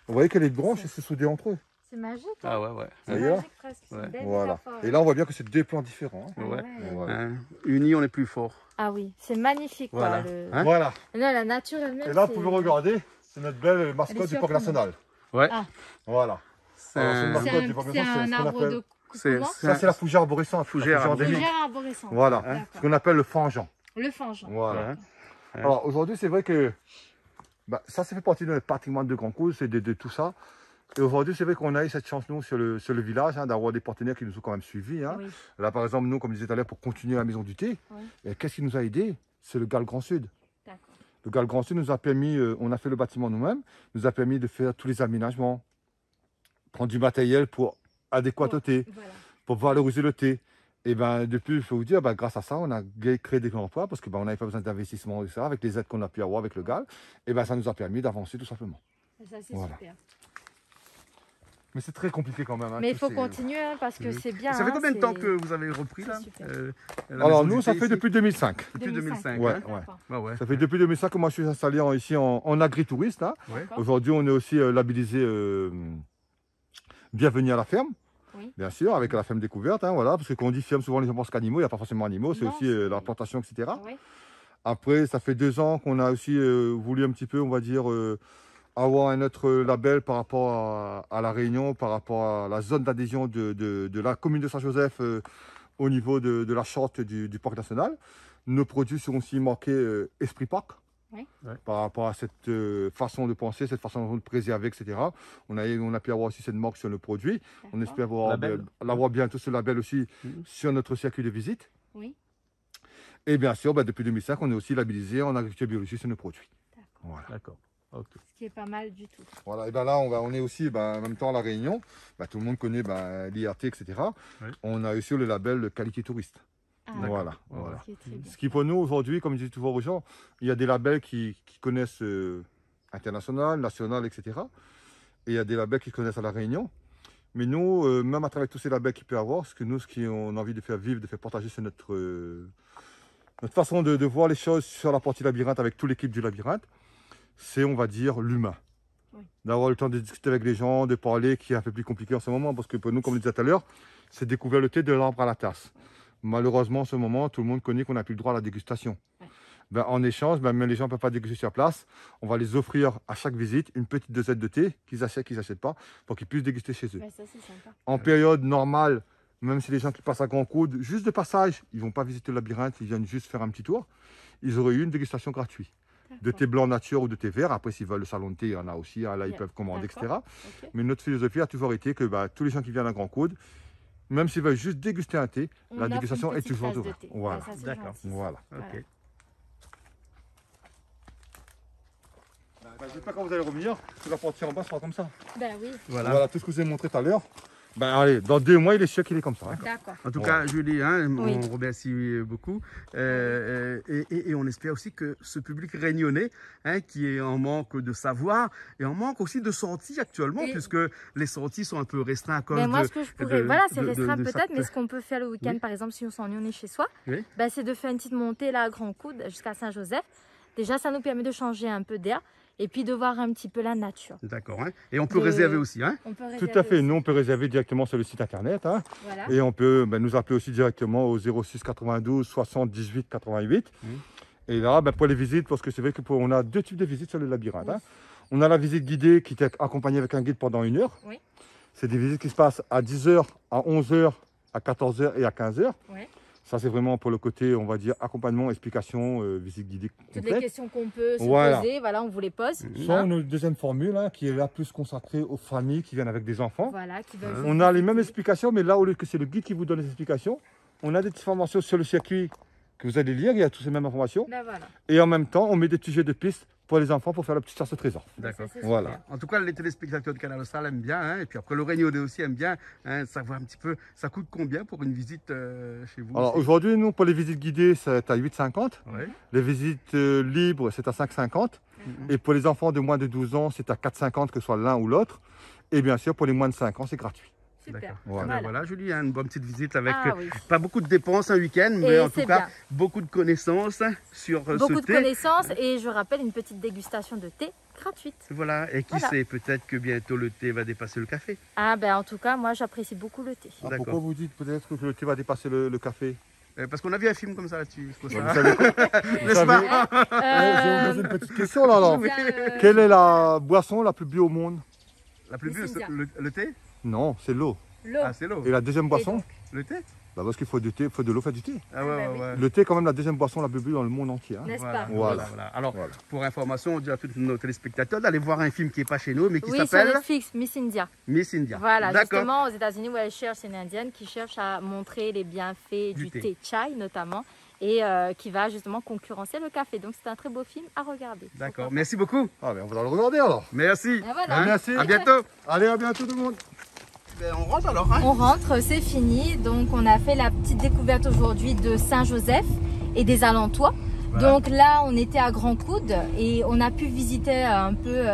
Vous voyez que les branches se soudées entre eux. C'est magique. Hein. Ah ouais, ouais. C'est D'ailleurs, magique presque. C'est une ouais. belle Voilà. métaphore. Et là, on voit bien que c'est deux plans différents. Hein. Ah Ouais. Et voilà. Hein. Unis, on est plus fort. Ah oui, c'est magnifique. Voilà. Quoi, le... Hein? Voilà. Non, la nature elle-même. Et là, vous c'est- pouvez regarder, c'est notre belle Elle est mascotte du parc surprenante. national. Ouais. Ah. Voilà. C'est Alors, c'est une un- mascotte C'est du parc un, national, c'est ce un qu'on arbre appelle. de... c'est- Comment Ça, c'est la fougère arborescente. Fougère la fougère endémique. Fougère arborescente. Voilà. D'accord. Ce qu'on appelle le fangeant. Le fange. Voilà. Ouais. Alors, aujourd'hui, c'est vrai que ça fait partie de notre patrimoine de Grand Cause et de tout ça. Et aujourd'hui, c'est vrai qu'on a eu cette chance, nous, sur le village, hein, d'avoir des partenaires qui nous ont quand même suivis. Hein. Oui. Là, par exemple, nous, comme je disais tout à l'heure, pour continuer la maison du thé, Oui. et qu'est-ce qui nous a aidés? C'est le GAL Grand Sud. D'accord. Le GAL Grand Sud nous a permis, on a fait le bâtiment nous-mêmes, nous a permis de faire tous les aménagements, prendre du matériel pour adéquat au thé, Voilà. pour valoriser le thé. Et ben depuis, il faut vous dire, grâce à ça, on a créé des emplois parce que on n'avait pas besoin d'investissement et ça, avec les aides qu'on a pu avoir avec le GAL, et ça nous a permis d'avancer tout simplement. Et ça, c'est Voilà. super. Mais c'est très compliqué quand même. Hein, Mais il tous faut ces- continuer hein, parce que c'est bien. Ça fait hein, combien de temps c'est- que vous avez repris là c'est super. la Alors maison nous, du ça thé fait ici depuis 2005. Depuis 2005. Ouais, hein. ouais. D'accord. Ouais, ouais. Ça fait depuis 2005 que moi je suis installé ici en agritouriste. Hein. Ouais. D'accord. Aujourd'hui, on est aussi labellisé Bienvenue à la ferme. Oui. Bien sûr, avec la ferme découverte, hein, voilà, parce que quand on dit ferme, souvent les gens pensent qu'animaux, il n'y a pas forcément animaux, c'est Non, aussi c'est- la plantation, etc. Oui. Après, ça fait 2 ans qu'on a aussi voulu un petit peu, on va dire, avoir un autre label par rapport à la Réunion, par rapport à la zone d'adhésion de la commune de Saint-Joseph au niveau de la charte du parc national. Nos produits sont aussi marqués Esprit Parc. Oui. Ouais. Par rapport à cette façon de penser, cette façon de préserver, etc. On a pu avoir aussi cette marque sur nos produits. On D'accord. espère Label. l'avoir bientôt ce label aussi Mhm. sur notre circuit de visite. Oui. Et bien sûr, depuis 2005, on est aussi labellisé en agriculture biologique sur nos produits. D'accord. Voilà. D'accord. Ok. Ce qui est pas mal du tout. Voilà, et bien là, on est aussi en même temps à La Réunion. Tout le monde connaît l'IRT, etc. Oui. On a aussi le label de qualité touriste. Ah, Voilà. Voilà. voilà. ce qui est très bien. Ce qui pour nous aujourd'hui, comme je dis toujours aux gens, il y a des labels qui connaissent international, national, etc. Et il y a des labels qui connaissent à La Réunion. Mais nous, même à travers tous ces labels qu'il peut y avoir, ce qu'on a envie de faire vivre, de faire partager, c'est notre façon de voir les choses sur la partie labyrinthe avec toute l'équipe du labyrinthe. C'est, on va dire, l'humain. Oui. D'avoir le temps de discuter avec les gens, de parler, qui est un peu plus compliqué en ce moment. Parce que pour nous, comme je disais tout à l'heure, c'est découvrir le thé de l'arbre à la tasse. Malheureusement, en ce moment, tout le monde connaît qu'on n'a plus le droit à la dégustation. Ouais. En échange, même les gens ne peuvent pas déguster sur place. On va les offrir à chaque visite une petite dosette de thé qu'ils achètent pas, pour qu'ils puissent déguster chez eux. Ouais, ça, c'est sympa. En période normale, Même si les gens qui passent à Grand Coude, juste de passage, ils ne vont pas visiter le labyrinthe, ils viennent juste faire un petit tour, ils auraient eu une dégustation gratuite. De thé blanc nature ou de thé vert. Après, s'ils veulent le salon de thé, il y en a aussi. Hein, là, ils peuvent commander, etc. Okay. Mais notre philosophie a toujours été que tous les gens qui viennent à Grand Coude, même s'ils veulent juste déguster un thé, la dégustation est toujours ouverte. Voilà. D'accord. Voilà. Ok. J'espère que quand vous allez revenir, que la portière en bas sera comme ça. Ben oui. Voilà tout ce que je vous ai montré tout à l'heure. Allez, dans 2 mois, il est sûr qu'il est comme ça. Hein. D'accord. En tout cas, Julie, hein, on remercie beaucoup. Et on espère aussi que ce public réunionnais, hein, qui est en manque de savoir et en manque aussi de sorties actuellement, puisque les sorties sont un peu restreintes à cause moi, ce que je pourrais, voilà, c'est restreint peut-être, mais ce qu'on peut faire le week-end, par exemple, si on s'ennuie, on est chez soi, c'est de faire une petite montée là à Grand Coude jusqu'à Saint-Joseph. Déjà, ça nous permet de changer un peu d'air. Et puis de voir un petit peu la nature. D'accord. Hein. Et on peut réserver aussi. Hein. Tout à fait. Aussi. Nous, on peut réserver directement sur le site internet. Hein. Voilà. Et on peut nous appeler aussi directement au 06 92 60 18 88. Et là, pour les visites, parce que c'est vrai qu'on a 2 types de visites sur le labyrinthe. Oui. Hein. On a la visite guidée qui est accompagnée avec un guide pendant 1 heure. Oui. C'est des visites qui se passent à 10h, à 11h, à 14h et à 15h. Oui. Ça, c'est vraiment pour le côté, on va dire, accompagnement, explication, visite guidée complète. Toutes les questions qu'on peut se poser, voilà, on vous les pose. Soit on a une deuxième formule hein, qui est là plus consacrée aux familles qui viennent avec des enfants. Voilà, on a les mêmes explications, mais là, au lieu que c'est le guide qui vous donne les explications, on a des petites formations sur le circuit que vous allez lire, il y a toutes ces mêmes informations. Voilà. Et en même temps, on met des petits jeux de pistes pour les enfants pour faire la petite chasse au trésor. D'accord. Voilà. En tout cas, les téléspectateurs de Canal Austral aiment bien, hein, et puis après le Réunionnais aussi aime bien savoir un petit peu, ça coûte combien pour une visite chez vous? Alors aujourd'hui, nous, pour les visites guidées, c'est à 8,50. Ouais. Les visites libres, c'est à 5,50. Et pour les enfants de moins de 12 ans, c'est à 4,50, que ce soit l'un ou l'autre. Et bien sûr, pour les moins de 5 ans, c'est gratuit. Super. Voilà, Julie, une bonne petite visite avec pas beaucoup de dépenses un week-end, mais en tout cas, beaucoup de connaissances sur ce thé. Beaucoup de connaissances et je rappelle une petite dégustation de thé gratuite. Voilà, et qui sait, peut-être que bientôt le thé va dépasser le café. En tout cas, moi j'apprécie beaucoup le thé. Pourquoi vous dites peut-être que le thé va dépasser le café? Parce qu'on a vu un film comme ça là-dessus. Vous savez quoi? N'est-ce pas? Je vous pose une petite question là. Alors. Quelle est la boisson la plus bio au monde? La plus bio, le thé? Non, c'est l'eau. Ah, c'est l'eau. Et la deuxième boisson? Le thé? Parce qu'il faut du thé, il faut de l'eau, faire du thé. Ah ouais. Le thé est quand même la deuxième boisson la plus bu dans le monde entier. Hein. N'est-ce pas? Voilà. Alors, pour information, on dit à tous nos téléspectateurs d'aller voir un film qui n'est pas chez nous, mais qui s'appelle... sur Netflix, Miss India. Miss India. Voilà, justement aux États-Unis où elle cherche, c'est une Indienne qui cherche à montrer les bienfaits du thé chai notamment, et qui va justement concurrencer le café. Donc c'est un très beau film à regarder. D'accord, merci beaucoup. On va le regarder alors. Merci. Merci. À bientôt. Allez, à bientôt tout le monde. On rentre alors, hein? On rentre, c'est fini. Donc on a fait la petite découverte aujourd'hui de Saint-Joseph et des alentours. Voilà. Donc là, on était à Grand Coude et on a pu visiter un peu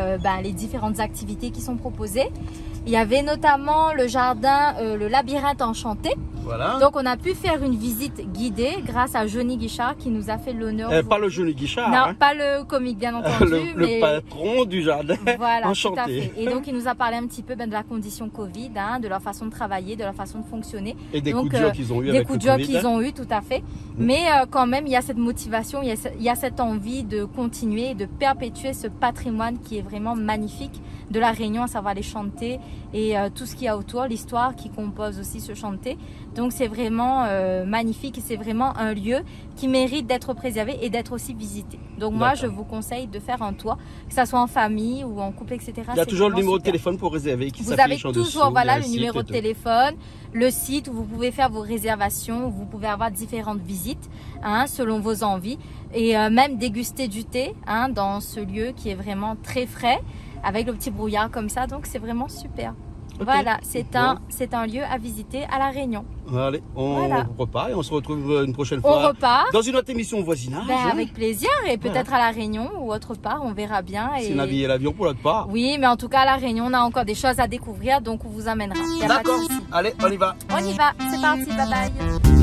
les différentes activités qui sont proposées. Il y avait notamment le jardin, le labyrinthe enchanté. Voilà. Donc on a pu faire une visite guidée grâce à Johnny Guichard qui nous a fait l'honneur. Pas le Johnny Guichard. Non, pas le comique bien entendu. Le patron du jardin enchanté. Tout à fait. Et donc il nous a parlé un petit peu de la condition Covid, de leur façon de travailler, de leur façon de fonctionner. Et des coups de dur qu'ils ont eu. Des coups de dur qu'ils ont eu, tout à fait. Mais quand même, il y a cette motivation, il y a cette envie de continuer, de perpétuer ce patrimoine qui est vraiment magnifique de la Réunion, à savoir les chantés et tout ce qu'il y a autour, l'histoire qui compose aussi ce chanté. Donc c'est vraiment magnifique et c'est vraiment un lieu qui mérite d'être préservé et d'être aussi visité. Donc moi je vous conseille de faire un tour, que ce soit en famille ou en couple, etc. Il y a toujours le numéro de téléphone pour réserver qui s'affiche en dessous. Vous avez toujours le numéro de téléphone, le site où vous pouvez faire vos réservations, où vous pouvez avoir différentes visites selon vos envies et même déguster du thé dans ce lieu qui est vraiment très frais avec le petit brouillard comme ça, donc c'est vraiment super. Okay. Voilà, c'est un lieu à visiter à La Réunion. Allez, on repart et on se retrouve une prochaine fois. On repart dans une autre émission voisinage. Avec plaisir et peut-être à La Réunion ou autre part, on verra bien. C'est naviguer l'avion pour l'autre part. Oui, mais en tout cas à La Réunion, on a encore des choses à découvrir, donc on vous amènera. D'accord, allez, on y va. On y va, c'est parti, bye bye.